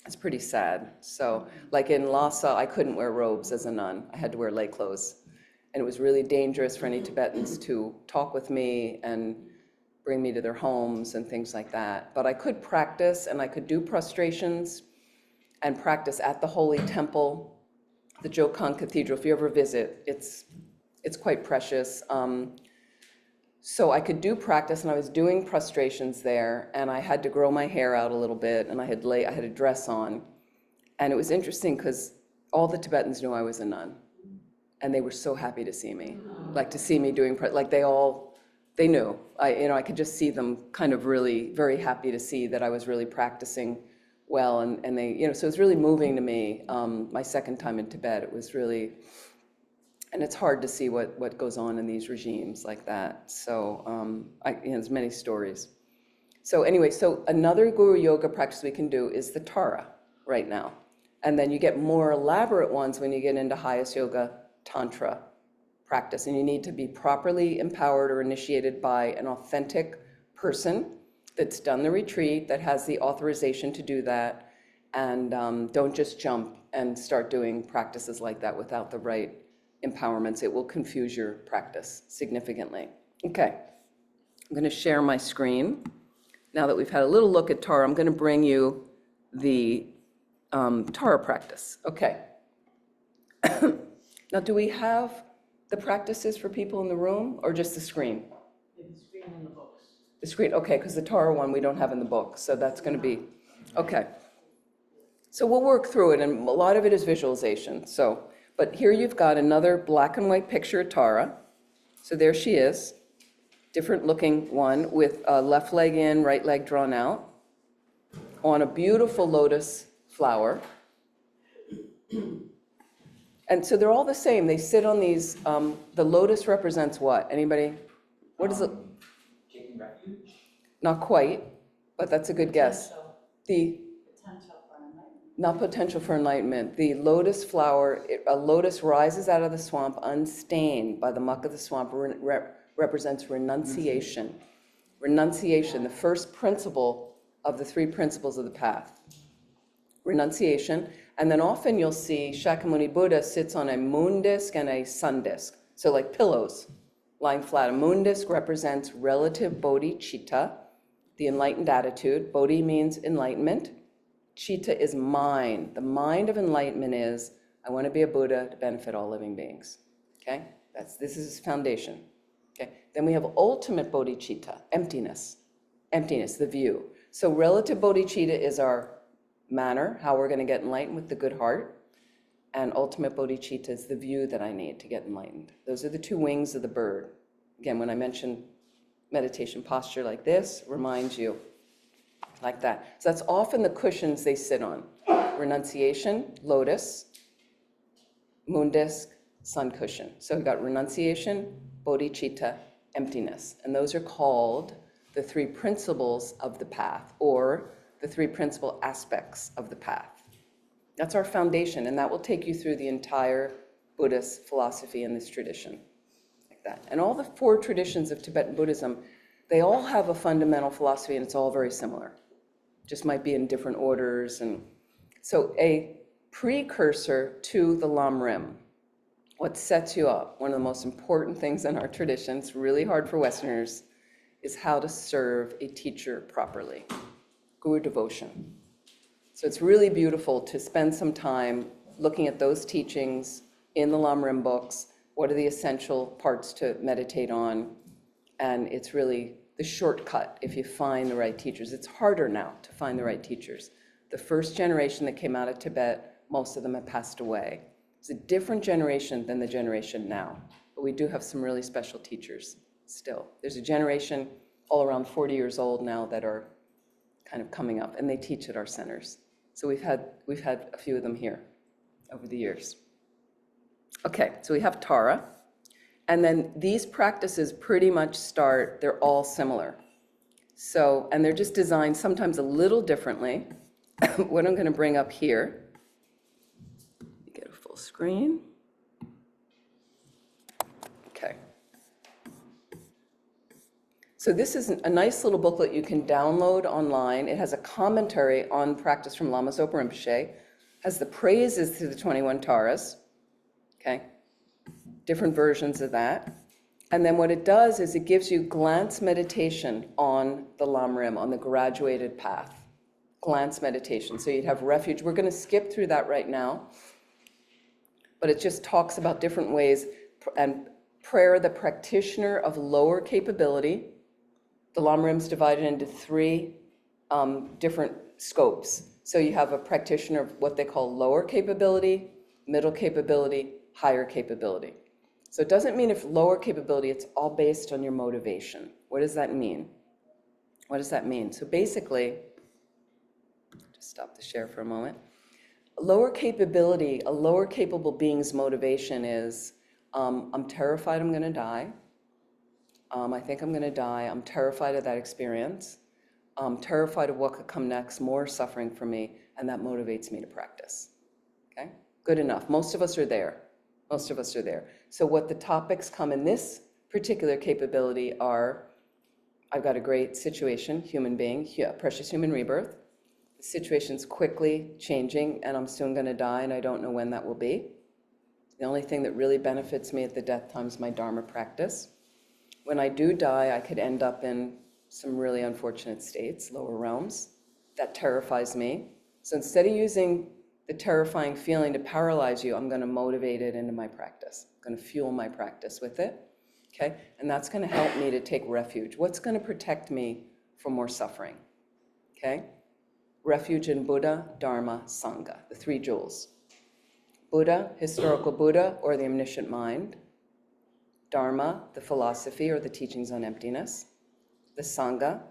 It's pretty sad. So like in Lhasa, I couldn't wear robes as a nun. I had to wear lay clothes. And it was really dangerous for any Tibetans to talk with me and bring me to their homes and things like that. But I could practice, and I could do prostrations and practice at the Holy Temple, the Jokan Cathedral. If you ever visit, it's quite precious. So I could do practice, and I was doing prostrations there, and I had to grow my hair out a little bit, and I had a dress on. And it was interesting because all the Tibetans knew I was a nun, and they were so happy to see me, like to see me doing, like they all they knew. I could just see them kind of really very happy to see that I was really practicing well, and they, so it was really moving to me. My second time in Tibet, it was really, and it's hard to see what goes on in these regimes like that. So there's many stories. So anyway, so another guru yoga practice we can do is the Tara right now. And then you get more elaborate ones when you get into highest yoga tantra practice. And you need to be properly empowered or initiated by an authentic person that's done the retreat, that has the authorization to do that. And don't just jump and start doing practices like that without the right empowerments. It will confuse your practice significantly. Okay, I'm going to share my screen. Now that we've had a little look at Tara, I'm going to bring you the Tara practice. Okay. Now, do we have the practices for people in the room, or just the screen? The screen in the books. The screen, okay, because the Tara one we don't have in the book, so that's going to be, okay. So we'll work through it, and a lot of it is visualization. So, but here you've got another black and white picture of Tara. So there she is, different looking one with left leg in, right leg drawn out, on a beautiful lotus flower. And so they're all the same. They sit on these, the lotus represents what? Anybody? What is it? Taking refuge? Not quite, but that's a good guess. The, Potential for enlightenment. not potential for enlightenment. The lotus flower, a lotus rises out of the swamp unstained by the muck of the swamp, represents renunciation. Renunciation, the first principle of the three principles of the path. Renunciation. And then often you'll see Shakyamuni Buddha sits on a moon disk and a sun disk. So like pillows lying flat. A moon disk represents relative bodhicitta, the enlightened attitude. Bodhi means enlightenment. Citta is mind. The mind of enlightenment is, I want to be a Buddha to benefit all living beings. Okay? This is his foundation. Okay? Then we have ultimate bodhicitta, emptiness. Emptiness, the view. So relative bodhicitta is our manner, how we're going to get enlightened with the good heart. And ultimate bodhicitta is the view that I need to get enlightened. Those are the two wings of the bird. Again, when I mention meditation posture like this, reminds you like that. So that's often the cushions they sit on. Renunciation, lotus, moon disk, sun cushion. So we've got renunciation, bodhicitta, emptiness. And those are called the three principles of the path, or the three principal aspects of the path. That's our foundation, and that will take you through the entire Buddhist philosophy in this tradition, like that. And all the four traditions of Tibetan Buddhism, they all have a fundamental philosophy, and it's all very similar. Just might be in different orders. And so a precursor to the lamrim, what sets you up, one of the most important things in our tradition, it's really hard for Westerners, is how to serve a teacher properly. Guru devotion. So it's really beautiful to spend some time looking at those teachings in the lamrim books. What are the essential parts to meditate on? And it's really the shortcut if you find the right teachers. It's harder now to find the right teachers. The first generation that came out of Tibet, most of them have passed away. It's a different generation than the generation now. But we do have some really special teachers still. There's a generation all around 40 years old now that are kind of coming up, and they teach at our centers. So we've had a few of them here over the years. Okay, so we have Tara, and then these practices pretty much start, they're all similar. So, and they're just designed sometimes a little differently. What I'm going to bring up here, get a full screen. Okay. So this is a nice little booklet you can download online. It has a commentary on practice from Lama Zopa Rinpoche, has the praises to the 21 Taras, okay? Different versions of that. And then what it does is it gives you glance meditation on the lamrim, on the graduated path. Glance meditation. So you'd have refuge. We're going to skip through that right now. But it just talks about different ways. And prayer, the practitioner of lower capability. The lamrim's divided into three different scopes. So you have a practitioner of what they call lower capability, middle capability, higher capability. So it doesn't mean if lower capability, it's all based on your motivation. What does that mean? What does that mean? So basically, just stop the share for a moment. A lower capability, a lower capable being's motivation is, I'm terrified I'm gonna die. I think I'm gonna die. I'm terrified of that experience. I'm terrified of what could come next, more suffering for me, and that motivates me to practice. Okay, good enough. Most of us are there. Most of us are there. So what the topics come in this particular capability are, I've got a great situation, human being, precious human rebirth. The situation's quickly changing and I'm soon gonna die and I don't know when that will be. The only thing that really benefits me at the death time is my Dharma practice. When I do die, I could end up in some really unfortunate states, lower realms. That terrifies me. So instead of using the terrifying feeling to paralyze you, I'm gonna motivate it into my practice. I'm gonna fuel my practice with it, okay? And that's gonna help me to take refuge. What's gonna protect me from more suffering, okay? Refuge in Buddha, Dharma, Sangha, the three jewels. Buddha, historical Buddha, or the omniscient mind. Dharma, the philosophy or the teachings on emptiness. The Sangha,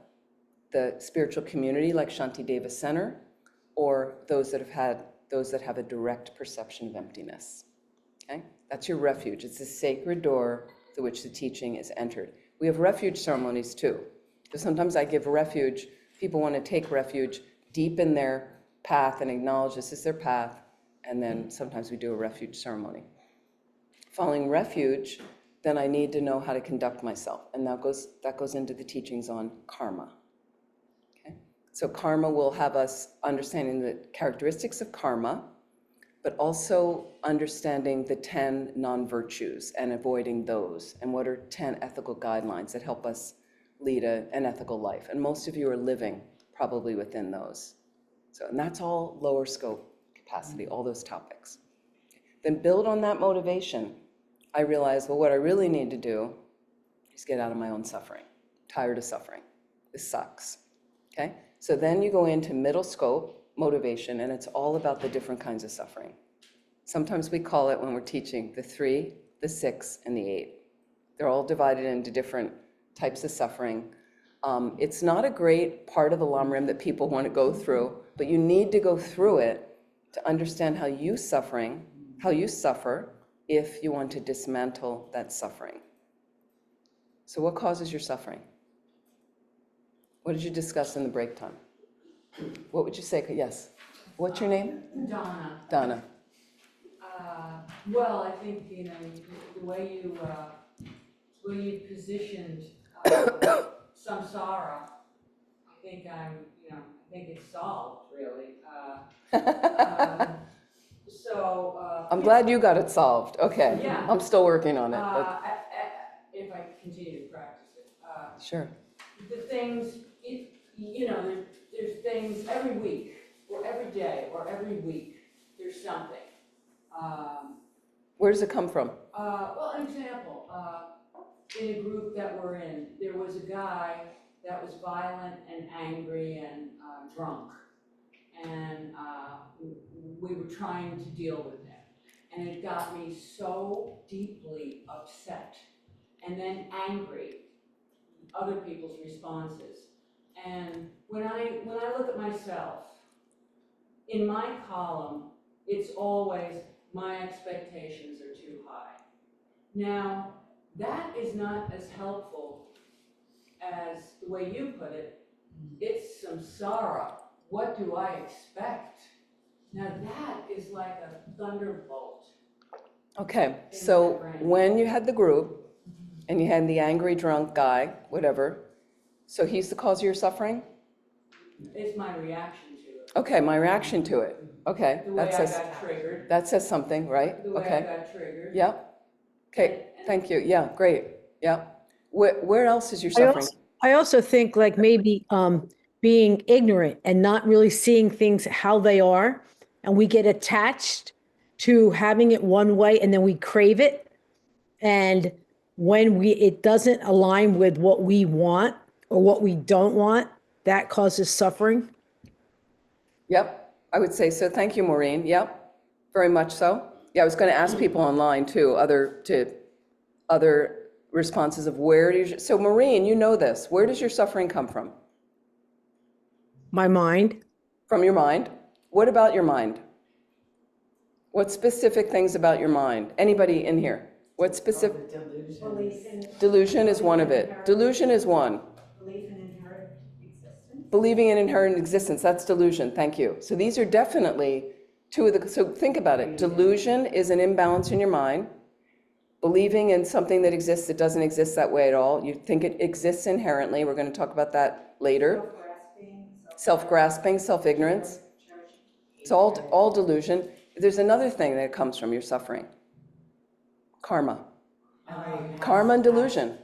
the spiritual community like Shantideva Center, or those that have a direct perception of emptiness. Okay? That's your refuge. It's the sacred door through which the teaching is entered. We have refuge ceremonies too. So sometimes I give refuge. People want to take refuge deep in their path and acknowledge this is their path, and then sometimes we do a refuge ceremony. Following refuge, then I need to know how to conduct myself, and that goes into the teachings on karma. Okay? So karma will have us understanding the characteristics of karma, but also understanding the 10 non-virtues and avoiding those, and what are 10 ethical guidelines that help us lead an ethical life. And most of you are living probably within those. So, and that's all lower scope capacity, all those topics. Then build on that motivation. I realized, well, what I really need to do is get out of my own suffering. Tired of suffering. This sucks. Okay? So then you go into middle scope motivation, and it's all about the different kinds of suffering. Sometimes we call it, when we're teaching, the 3, the 6, and the 8. They're all divided into different types of suffering. It's not a great part of the lamrim that people want to go through, but you need to go through it to understand how you suffer, if you want to dismantle that suffering. So what causes your suffering? What did you discuss in the break time? What would you say? Yes. What's your name? Donna. Donna. Well, I think, the way you positioned samsara, I think I think it's solved, really. I'm glad you got it solved. Okay. Yeah. I'm still working on it. If I continue to practice it. Sure. The things, there's things every week, or every day, or every week, there's something. Where does it come from? Well, an example, in a group that we're in, there was a guy that was violent and angry and drunk. And we were trying to deal with him. And it got me so deeply upset and then angry, other people's responses. And when I look at myself, in my column, it's always my expectations are too high. Now, that is not as helpful as the way you put it. It's samsara. What do I expect? Now that is like a thunderbolt. Okay, so when you had the group and you had the angry drunk guy, whatever, so he's the cause of your suffering? It's my reaction to it. Okay, my reaction to it. Okay, The way I got triggered. that says something, right? The way Okay. I got triggered. Yeah. Okay, thank you. Yeah, great. Yeah. Where else is your I suffering? I also think like maybe being ignorant and not really seeing things how they are, and we get attached to having it one way, and then we crave it, and when it doesn't align with what we want or what we don't want, that causes suffering. Yep, I would say so. Thank you, Maureen. Yep, very much so. Yeah, I was going to ask people online too, other responses of where do you, so Maureen, you know this, where does your suffering come from? My mind. From your mind. What about your mind? What specific things about your mind? Anybody in here? What specific? Delusion is one of it. Delusion is one. Belief in inherent existence. Believing in inherent existence, that's delusion, thank you. So these are definitely two of the, so think about it. Delusion is an imbalance in your mind. Believing in something that exists that doesn't exist that way at all. You think it exists inherently. We're going to talk about that later. Self-grasping, self-ignorance. It's all delusion. There's another thing that comes from your suffering. Karma. Karma and delusion.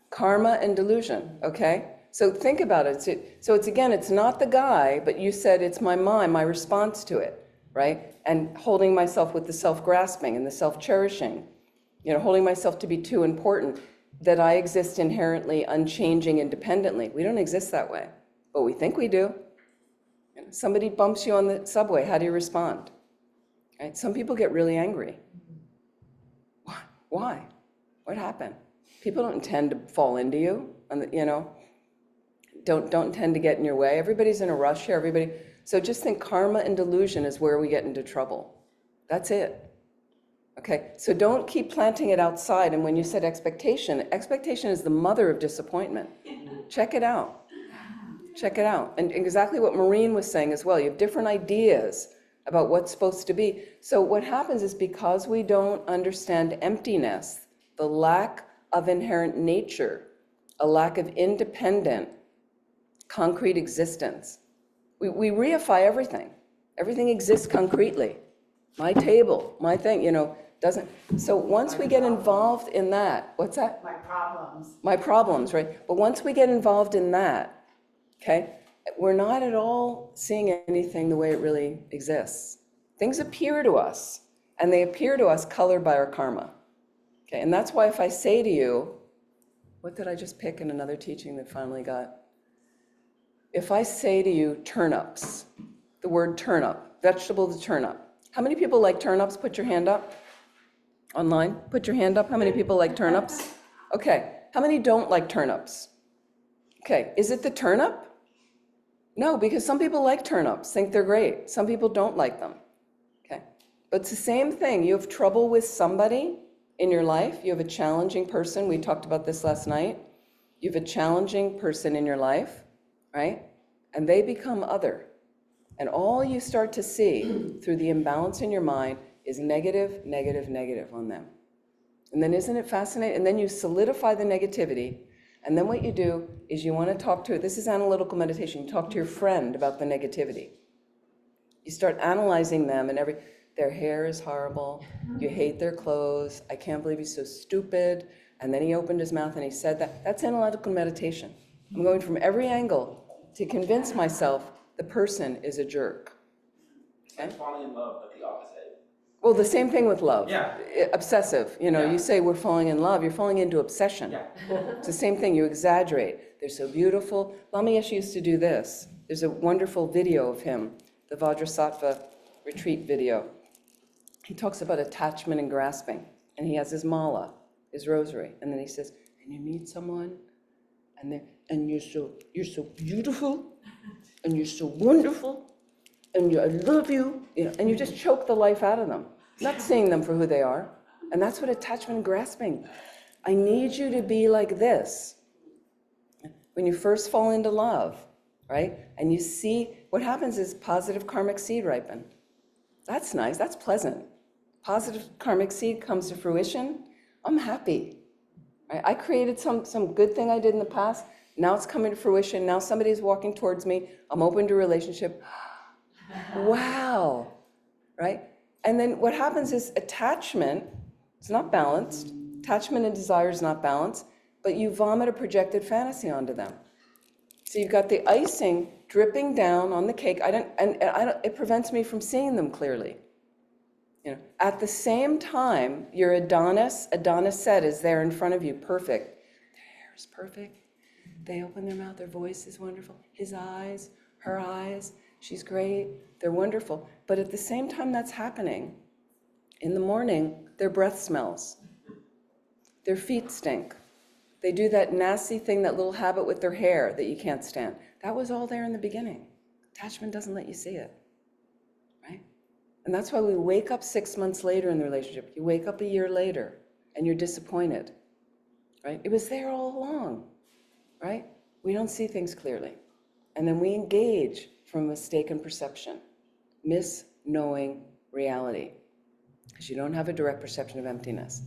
Karma and delusion, okay? So think about it. So it's again, it's not the guy, but you said it's my mind, my response to it, right? And holding myself with the self-grasping and the self-cherishing. Holding myself to be too important, that I exist inherently, unchanging, independently. We don't exist that way, but we think we do. Somebody bumps you on the subway, how do you respond? Right? Some people get really angry. Why? What happened? People don't intend to fall into you, don't intend to get in your way. Everybody's in a rush here, So just think karma and delusion is where we get into trouble. That's it. Okay, so don't keep planting it outside. And when you said expectation is the mother of disappointment. Check it out. Check it out. And exactly what Maureen was saying as well. You have different ideas about what's supposed to be. So what happens is because we don't understand emptiness, the lack of inherent nature, a lack of independent, concrete existence, we reify everything. Everything exists concretely. My table, my thing, doesn't. So once we get involved in that, what's that? My problems. My problems, right? But once we get involved in that, okay, we're not at all seeing anything the way it really exists. Things appear to us, and they appear to us colored by our karma. Okay, and that's why if I say to you, what did I just pick in another teaching that finally got? If I say to you turnips, the word turnip, vegetable to turnip. How many people like turnips? Put your hand up. Online, put your hand up. How many people like turnips? Okay, how many don't like turnips? Okay, is it the turnip? No, because some people like turnips, think they're great. Some people don't like them. Okay, but it's the same thing. You have trouble with somebody in your life. You have a challenging person. We talked about this last night. You have a challenging person in your life, right? And they become other. And all you start to see through the imbalance in your mind is negative, negative, negative on them. And then isn't it fascinating? And then you solidify the negativity. And then what you do is you want to talk to, this is analytical meditation, you talk to your friend about the negativity. You start analyzing them and their hair is horrible, you hate their clothes, I can't believe he's so stupid. And then he opened his mouth and he said that. That's analytical meditation. I'm going from every angle to convince myself the person is a jerk. It's like falling in love, but the opposite. Well, the same thing with love. Yeah. Obsessive, Yeah. You say we're falling in love, you're falling into obsession. Yeah. It's the same thing, you exaggerate. They're so beautiful. Lama Yeshe used to do this. There's a wonderful video of him, the Vajrasattva retreat video. He talks about attachment and grasping. And he has his mala, his rosary. And then he says, and you meet someone, and you're so beautiful, and you're so wonderful, and I love you, and you just choke the life out of them, not seeing them for who they are. And that's what attachment and grasping. I need you to be like this. When you first fall into love, right? And you see, what happens is positive karmic seed ripen. That's nice, that's pleasant. Positive karmic seed comes to fruition, I'm happy. Right? I created some good thing I did in the past, now it's coming to fruition, now somebody's walking towards me, I'm open to relationship. Wow, right? And then what happens is attachment, it's not balanced. Attachment and desire is not balanced, but you vomit a projected fantasy onto them. So you've got the icing dripping down on the cake. It prevents me from seeing them clearly. At the same time, your Adonis set is there in front of you, perfect. Their hair is perfect. They open their mouth, their voice is wonderful. His eyes, her eyes, she's great, they're wonderful. But at the same time that's happening, in the morning, their breath smells. Their feet stink. They do that nasty thing, that little habit with their hair that you can't stand. That was all there in the beginning. Attachment doesn't let you see it, right? And that's why we wake up 6 months later in the relationship. You wake up a year later and you're disappointed, right? It was there all along, right? We don't see things clearly. And then we engage from mistaken perception, misknowing reality, because you don't have a direct perception of emptiness.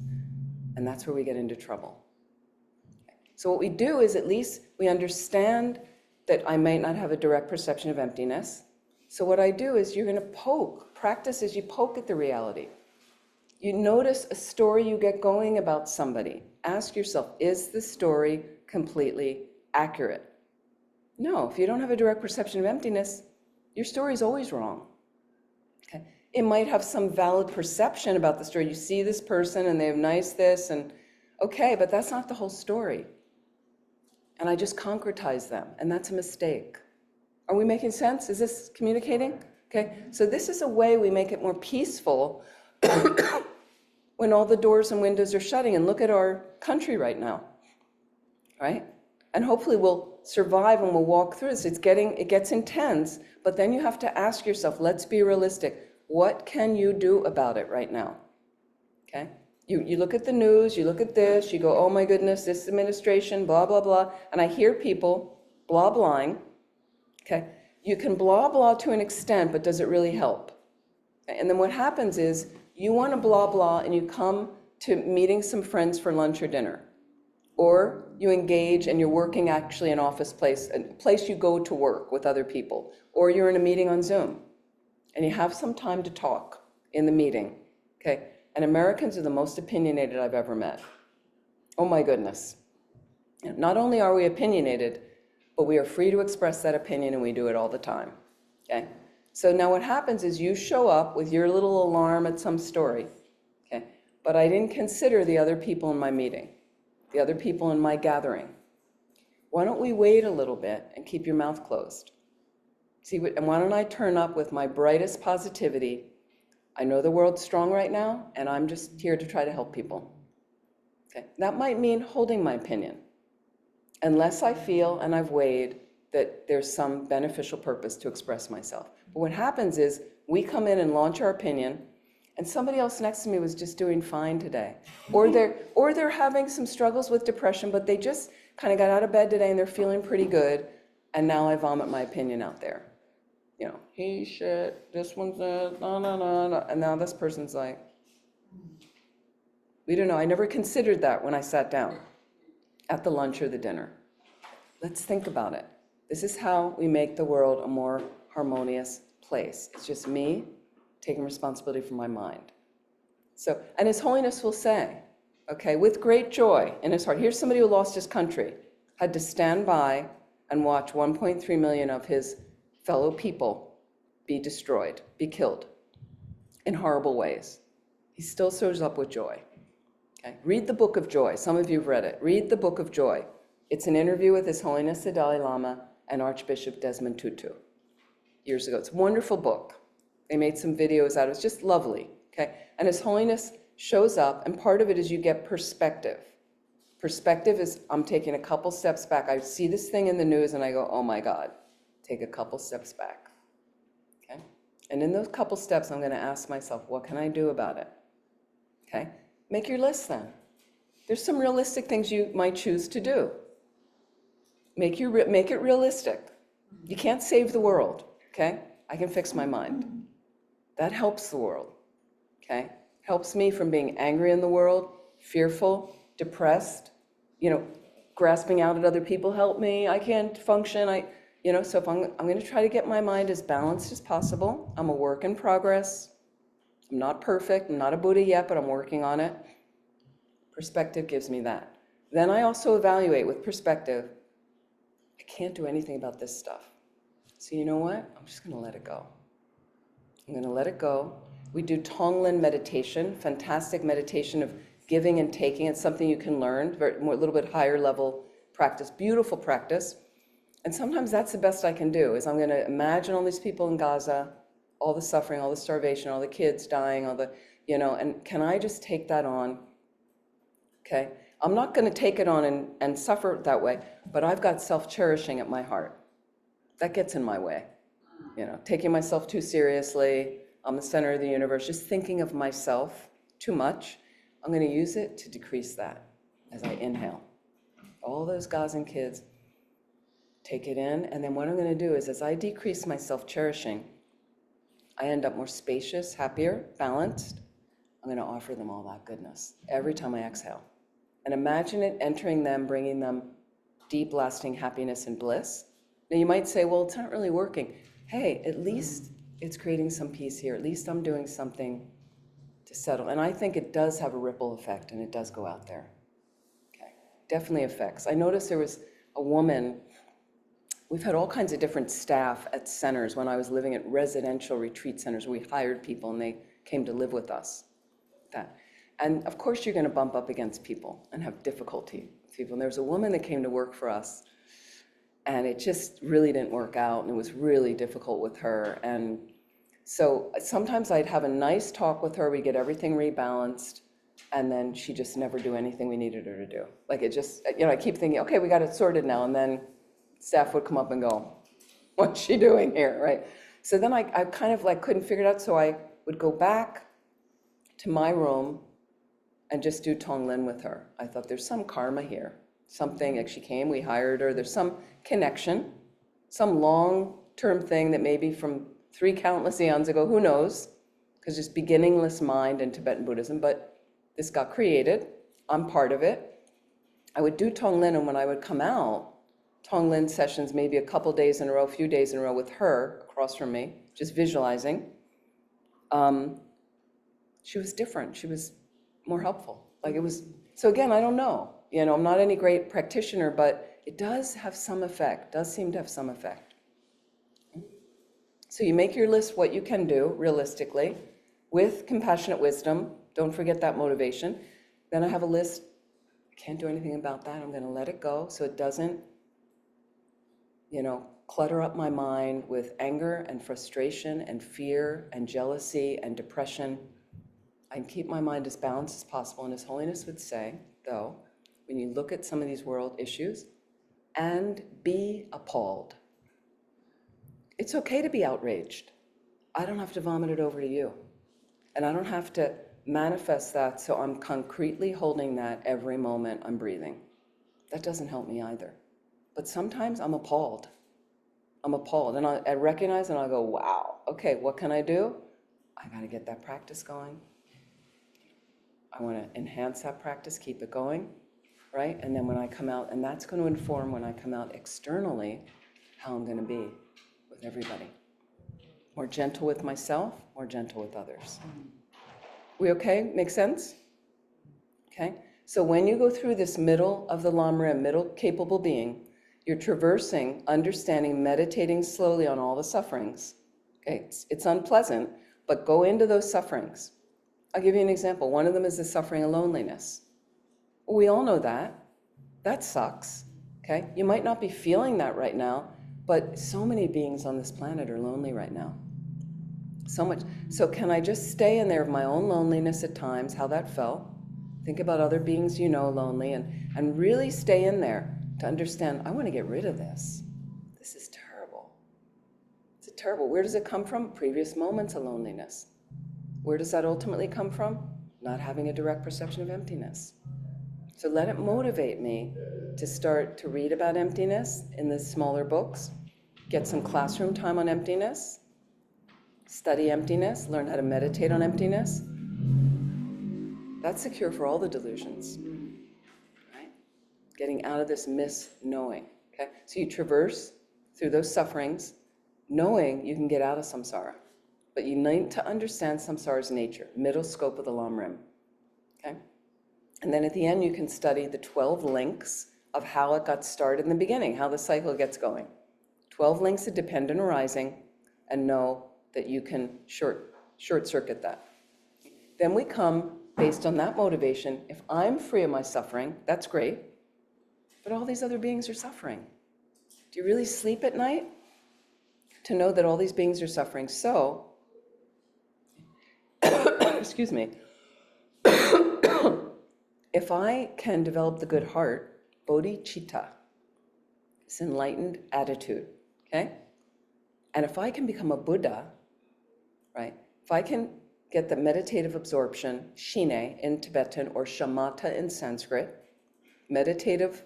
And that's where we get into trouble. So what we do is at least we understand that I might not have a direct perception of emptiness. So what I do is you're going to practice as you poke at the reality. You notice a story you get going about somebody. Ask yourself, is the story completely accurate? No, if you don't have a direct perception of emptiness, your story is always wrong. Okay? It might have some valid perception about the story. You see this person and they have nice this and okay, but that's not the whole story. And I just concretize them, and that's a mistake. Are we making sense? Is this communicating? Okay, so this is a way we make it more peaceful when all the doors and windows are shutting. And look at our country right now, right? And hopefully we'll survive and we'll walk through this. It gets intense, but then you have to ask yourself, let's be realistic. What can you do about it right now? Okay? You look at the news, you look at this, you go, oh my goodness, this administration, blah, blah, blah. And I hear people blah, blahing. Okay? You can blah, blah to an extent, but does it really help? Okay? And then what happens is you want to blah, blah, and you come to meeting some friends for lunch or dinner. Or you engage and you're working actually an office place, a place you go to work with other people. Or you're in a meeting on Zoom and you have some time to talk in the meeting. Okay? And Americans are the most opinionated I've ever met. Oh my goodness. Not only are we opinionated, but we are free to express that opinion, and we do it all the time. Okay? So now what happens is you show up with your little alarm at some story. Okay? But I didn't consider the other people in my meeting, the other people in my gathering. Why don't we wait a little bit and keep your mouth closed? And why don't I turn up with my brightest positivity? I know the world's strong right now, and I'm just here to try to help people. Okay? That might mean holding my opinion, unless I feel, and I've weighed, that there's some beneficial purpose to express myself. But what happens is we come in and launch our opinion, and somebody else next to me was just doing fine today. Or they're having some struggles with depression, but they just kind of got out of bed today and they're feeling pretty good, and now I vomit my opinion out there. You know, he shit, this one said, no, no, no, no. And now this person's like, we don't know. I never considered that when I sat down at the lunch or the dinner. Let's think about it. This is how we make the world a more harmonious place. It's just me taking responsibility for my mind. So, and His Holiness will say, okay, with great joy in his heart. Here's somebody who lost his country, had to stand by and watch 1.3 million of his fellow people be destroyed, be killed in horrible ways. He still shows up with joy. Okay? Read the Book of Joy. Some of you have read it. Read the Book of Joy. It's an interview with His Holiness the Dalai Lama and Archbishop Desmond Tutu years ago. It's a wonderful book. They made some videos out of it. It's just lovely. Okay? And His Holiness shows up, and part of it is you get perspective. Perspective is I'm taking a couple steps back. I see this thing in the news and I go, oh my God. Take a couple steps back, okay? And in those couple steps, I'm going to ask myself, what can I do about it, okay? Make your list then. There's some realistic things you might choose to do. Make it realistic. You can't save the world, okay? I can fix my mind. That helps the world, okay? Helps me from being angry in the world, fearful, depressed, grasping out at other people, help me, I can't function, so if I'm going to try to get my mind as balanced as possible. I'm a work in progress. I'm not perfect. I'm not a Buddha yet, but I'm working on it. Perspective gives me that. Then I also evaluate with perspective. I can't do anything about this stuff. So you know what? I'm just going to let it go. I'm going to let it go. We do Tonglen meditation, fantastic meditation of giving and taking. It's something you can learn, a little bit higher level practice, beautiful practice. And sometimes that's the best I can do, is I'm going to imagine all these people in Gaza, all the suffering, all the starvation, all the kids dying, and can I just take that on? Okay? I'm not going to take it on and suffer that way, but I've got self-cherishing at my heart. That gets in my way. Taking myself too seriously, I'm the center of the universe, just thinking of myself too much. I'm going to use it to decrease that as I inhale. All those guys and kids, take it in, and then what I'm going to do is as I decrease my self-cherishing, I end up more spacious, happier, balanced. I'm going to offer them all that goodness every time I exhale. And imagine it entering them, bringing them deep, lasting happiness and bliss. Now you might say, well, it's not really working. Hey, at least it's creating some peace here. At least I'm doing something to settle. And I think it does have a ripple effect, and it does go out there. Okay, definitely affects. I noticed there was a woman. We've had all kinds of different staff at centers. When I was living at residential retreat centers, we hired people and they came to live with us. And of course you're going to bump up against people and have difficulty with people. And there was a woman that came to work for us, and it just really didn't work out, and it was really difficult with her. And so sometimes I'd have a nice talk with her, we'd get everything rebalanced, and then she'd just never do anything we needed her to do. Like it just, I keep thinking, okay, we got it sorted now, and then staff would come up and go, what's she doing here, right? So then I kind of like couldn't figure it out, so I would go back to my room and just do Tonglen with her. I thought there's some karma here, something, like she came, we hired her, there's some connection, some long-term thing that maybe from 3 countless eons ago, who knows, because it's beginningless mind in Tibetan Buddhism, but this got created, I'm part of it. I would do Tonglen, and when I would come out, Tonglen sessions, maybe a couple days in a row, a few days in a row with her across from me, just visualizing. She was different. She was more helpful. Like it was, so again, I don't know. I'm not any great practitioner, but it does have some effect, does seem to have some effect. So you make your list what you can do realistically with compassionate wisdom. Don't forget that motivation. Then I have a list. I can't do anything about that. I'm going to let it go so it doesn't clutter up my mind with anger and frustration and fear and jealousy and depression. I can keep my mind as balanced as possible. And His Holiness would say, though, when you look at some of these world issues, and be appalled. It's okay to be outraged. I don't have to vomit it over to you. And I don't have to manifest that so I'm concretely holding that every moment I'm breathing. That doesn't help me either. But sometimes I'm appalled. I'm appalled. And I recognize and I'll go, wow, okay, what can I do? I got to get that practice going. I want to enhance that practice, keep it going, right? And then when I come out, and that's going to inform when I come out externally, how I'm going to be with everybody. More gentle with myself, more gentle with others. We okay? Make sense? Okay? So when you go through this middle of the lamrim, middle capable being, you're traversing, understanding, meditating slowly on all the sufferings. Okay? It's unpleasant, but go into those sufferings. I'll give you an example. One of them is the suffering of loneliness. We all know that. That sucks. Okay? You might not be feeling that right now, but so many beings on this planet are lonely right now. So much. So can I just stay in there of my own loneliness at times, how that felt? Think about other beings lonely, and really stay in there to understand, I want to get rid of this. This is terrible. It's terrible. Where does it come from? Previous moments of loneliness. Where does that ultimately come from? Not having a direct perception of emptiness. So let it motivate me to start to read about emptiness in the smaller books, get some classroom time on emptiness, study emptiness, learn how to meditate on emptiness. That's the cure for all the delusions, right? Getting out of this mis-knowing, okay? So you traverse through those sufferings, knowing you can get out of samsara. But you need to understand samsara's nature, middle scope of the lamrim, okay? And then at the end, you can study the 12 links of how it got started in the beginning, how the cycle gets going. 12 links of dependent arising, and know that you can short circuit that. Then we come, based on that motivation, if I'm free of my suffering, that's great, but all these other beings are suffering. Do you really sleep at night? To know that all these beings are suffering. So, excuse me, if I can develop the good heart, bodhicitta, this enlightened attitude, okay? And if I can become a Buddha, right? If I can get the meditative absorption, shine in Tibetan or shamatha in Sanskrit, meditative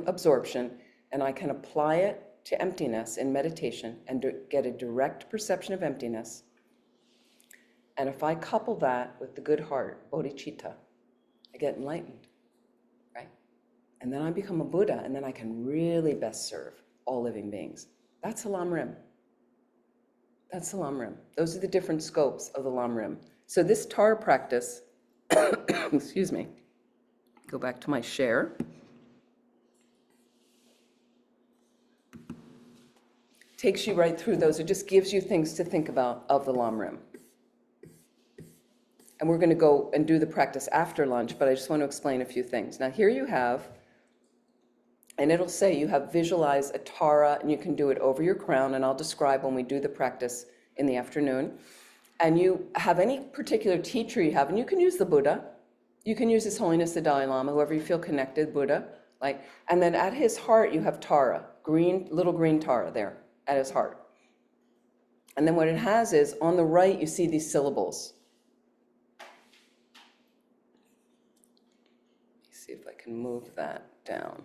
absorption, and I can apply it to emptiness in meditation and get a direct perception of emptiness. And if I couple that with the good heart, bodhicitta, I get enlightened, right? And then I become a Buddha, and then I can really best serve all living beings. That's the lamrim. That's the lamrim. Those are the different scopes of the lamrim. So this Tara practice, excuse me, go back to my share. Takes you right through those. It just gives you things to think about of the lamrim. And we're going to go and do the practice after lunch, but I just want to explain a few things. Now here you have, and it'll say you have visualize a Tara, and you can do it over your crown, and I'll describe when we do the practice in the afternoon. And you have any particular teacher you have, and you can use the Buddha. You can use His Holiness the Dalai Lama, whoever you feel connected, Buddha. And then at his heart you have Tara, little green Tara there at his heart. And then what it has is, on the right you see these syllables. See if I can move that down.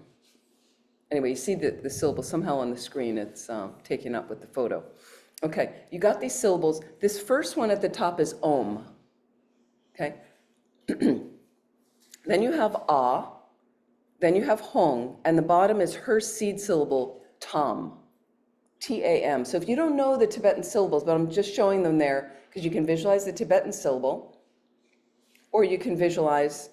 Anyway, you see the syllable somehow on the screen. It's taken up with the photo. Okay, you got these syllables. This first one at the top is Om. Okay. Then you have Ah. Then you have Hong, and the bottom is her seed syllable Tam. T-A-M. So if you don't know the Tibetan syllables, but I'm just showing them there because you can visualize the Tibetan syllable, or you can visualize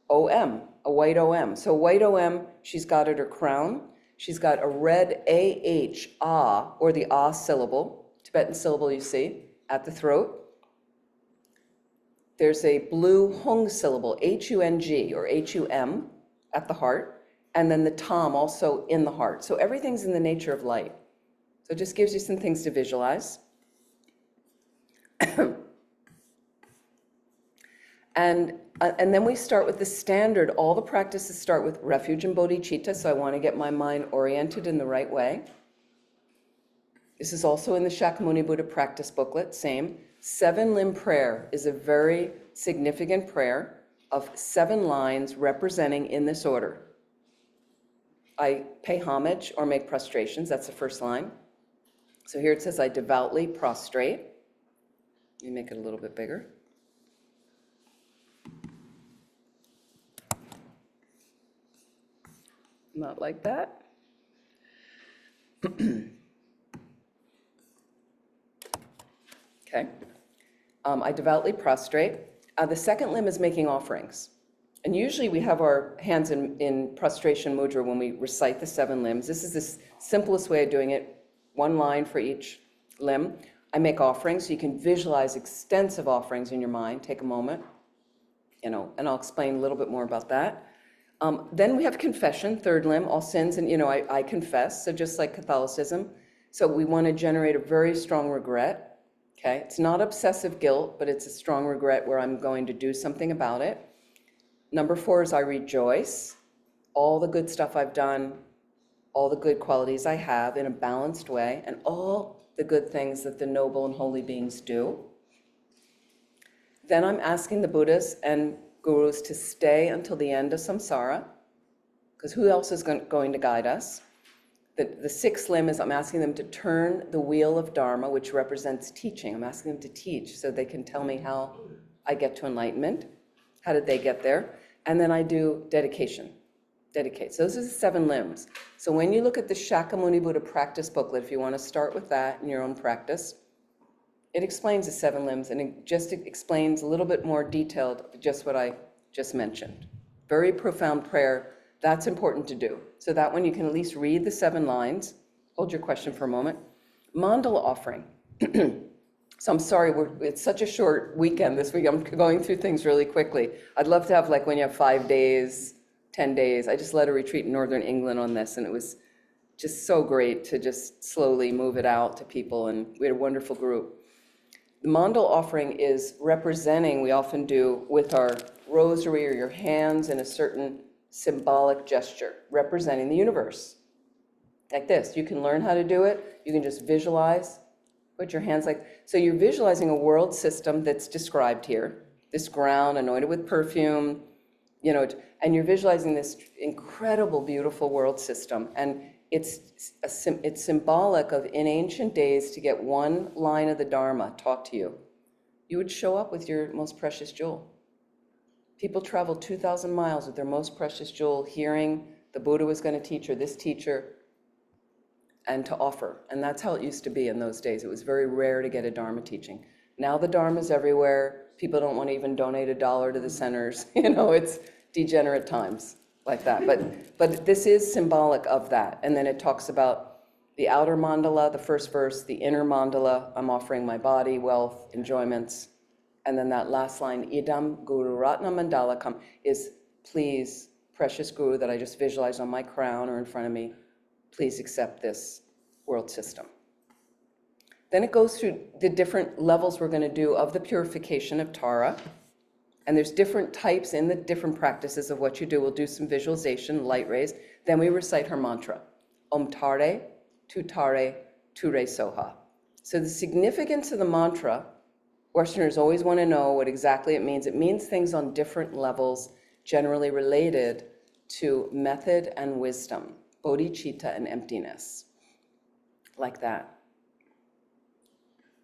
O-M, a white O-M. So white O-M, she's got at her crown. She's got a red A-H, Ah, or the Ah syllable, Tibetan syllable you see, at the throat. There's a blue Hung syllable, H-U-N-G, or H-U-M, at the heart. And then the Tam also in the heart. So everything's in the nature of light. So it just gives you some things to visualize. And then we start with the standard. All the practices start with refuge and bodhicitta, so I want to get my mind oriented in the right way. This is also in the Shakyamuni Buddha practice booklet, same. 7-limb prayer is a very significant prayer of 7 lines representing in this order. I pay homage or make prostrations, that's the first line. So here it says, I devoutly prostrate. Let me make it a little bit bigger. Not like that. Okay. I devoutly prostrate. The second limb is making offerings. And usually we have our hands in prostration mudra when we recite the 7 limbs. This is the simplest way of doing it. 1 line for each limb. I make offerings, so you can visualize extensive offerings in your mind. Take a moment, and I'll explain a little bit more about that. Then we have confession, 3rd limb, all sins, and I confess, so just like Catholicism. So we want to generate a very strong regret, okay? It's not obsessive guilt, but it's a strong regret where I'm going to do something about it. Number 4 is I rejoice, all the good stuff I've done, all the good qualities I have in a balanced way, and all the good things that the noble and holy beings do. Then I'm asking the Buddhas and gurus to stay until the end of samsara, because who else is going to guide us? The 6th limb is I'm asking them to turn the wheel of Dharma, which represents teaching. I'm asking them to teach so they can tell me how I get to enlightenment. How did they get there? And then I do dedication. Dedicate. So those are the 7 limbs. So when you look at the Shakyamuni Buddha practice booklet, if you want to start with that in your own practice, it explains the 7 limbs, and it just explains a little bit more detailed just what I just mentioned. Very profound prayer. That's important to do. So that one you can at least read the 7 lines. Hold your question for a moment. Mandala offering. So I'm sorry, it's such a short weekend this week. I'm going through things really quickly. I'd love to have, like, when you have 5 days, 10 days. I just led a retreat in Northern England on this, and it was just so great to just slowly move it out to people, and we had a wonderful group. The mandal offering is representing, we often do with our rosary or your hands in a certain symbolic gesture representing the universe. Like this. You can learn how to do it. You can just visualize. Put your hands like, so you're visualizing a world system that's described here. This ground anointed with perfume, you know, and you're visualizing this incredible, beautiful world system. And it's symbolic of, in ancient days, to get one line of the Dharma taught to you, you would show up with your most precious jewel. People traveled 2,000 miles with their most precious jewel, hearing the Buddha was going to teach, or this teacher, and to offer. And that's how it used to be in those days. It was very rare to get a Dharma teaching. Now the Dharma's everywhere. People don't want to even donate $1 to the centers. You know, it's degenerate times like that. But this is symbolic of that. And then it talks about the outer mandala, the first verse, the inner mandala, I'm offering my body, wealth, enjoyments. And then that last line, idam guru ratna mandalakam, is please, precious guru that I just visualized on my crown or in front of me, please accept this world system. Then it goes through the different levels we're going to do of the purification of Tara. And there's different types in the different practices of what you do. We'll do some visualization, light rays. Then we recite her mantra, Om Tare, Tu Tare, Tu Re Soha. So the significance of the mantra, Westerners always want to know what exactly it means. It means things on different levels, generally related to method and wisdom, bodhicitta and emptiness, like that.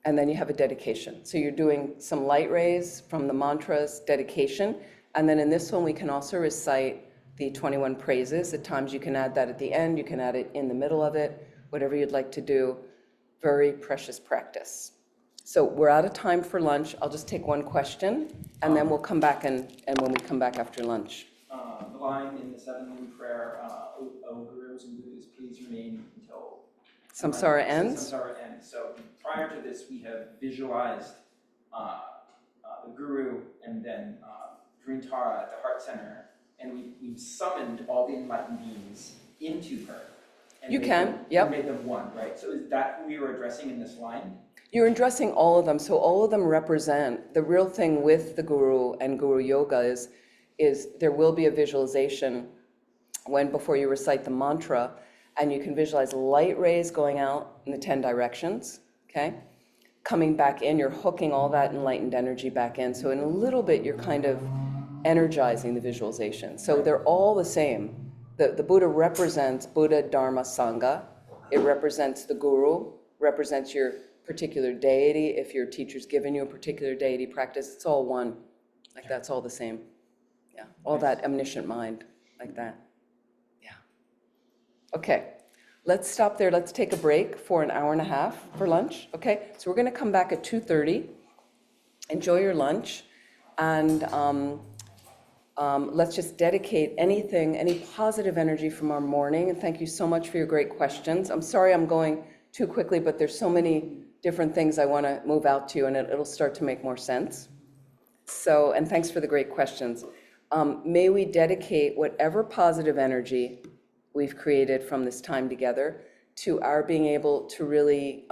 And then you have a dedication. So you're doing some light rays from the mantra's dedication. And then in this one, we can also recite the 21 praises. At times you can add that at the end, you can add it in the middle of it, whatever you'd like to do. Very precious practice. So we're out of time for lunch. I'll just take one question, and then we'll come back and when we come back after lunch. The line in the seven prayer, O Gurus and Buddhas, please remain until Samsara ends. Samsara ends. So prior to this, we have visualized the Guru and then Tara at the heart center, and we've summoned all the enlightened beings into her. And You can, yep. Made them one, right? So is that who we were addressing in this line? You're addressing all of them. So all of them represent, the real thing with the Guru and Guru Yoga is there will be a visualization before you recite the mantra, and you can visualize light rays going out in the 10 directions, okay? Coming back in, you're hooking all that enlightened energy back in. So in a little bit, you're kind of energizing the visualization. So they're all the same. The Buddha represents Buddha, Dharma, Sangha. It represents the Guru, represents your particular deity. If your teacher's given you a particular deity practice, it's all one. Like that's all the same. Yeah, all that omniscient mind, like that. Yeah. Okay, let's stop there. Let's take a break for an hour and a half for lunch. Okay, so we're going to come back at 2:30. Enjoy your lunch, and let's just dedicate any positive energy from our morning. And thank you so much for your great questions. I'm sorry I'm going too quickly, but there's so many different things I want to move out to, and it'll start to make more sense. So, and thanks for the great questions. May we dedicate whatever positive energy we've created from this time together to our being able to really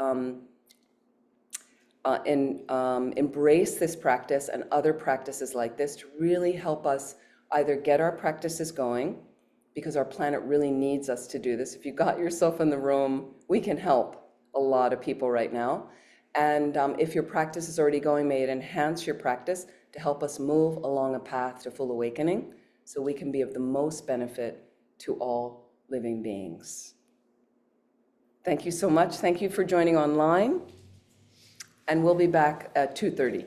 embrace this practice and other practices like this to really help us either get our practices going, because our planet really needs us to do this. If you got yourself in the room, we can help a lot of people right now. And if your practice is already going, may it enhance your practice to help us move along a path to full awakening so we can be of the most benefit to all living beings. Thank you so much. Thank you for joining online. And we'll be back at 2:30.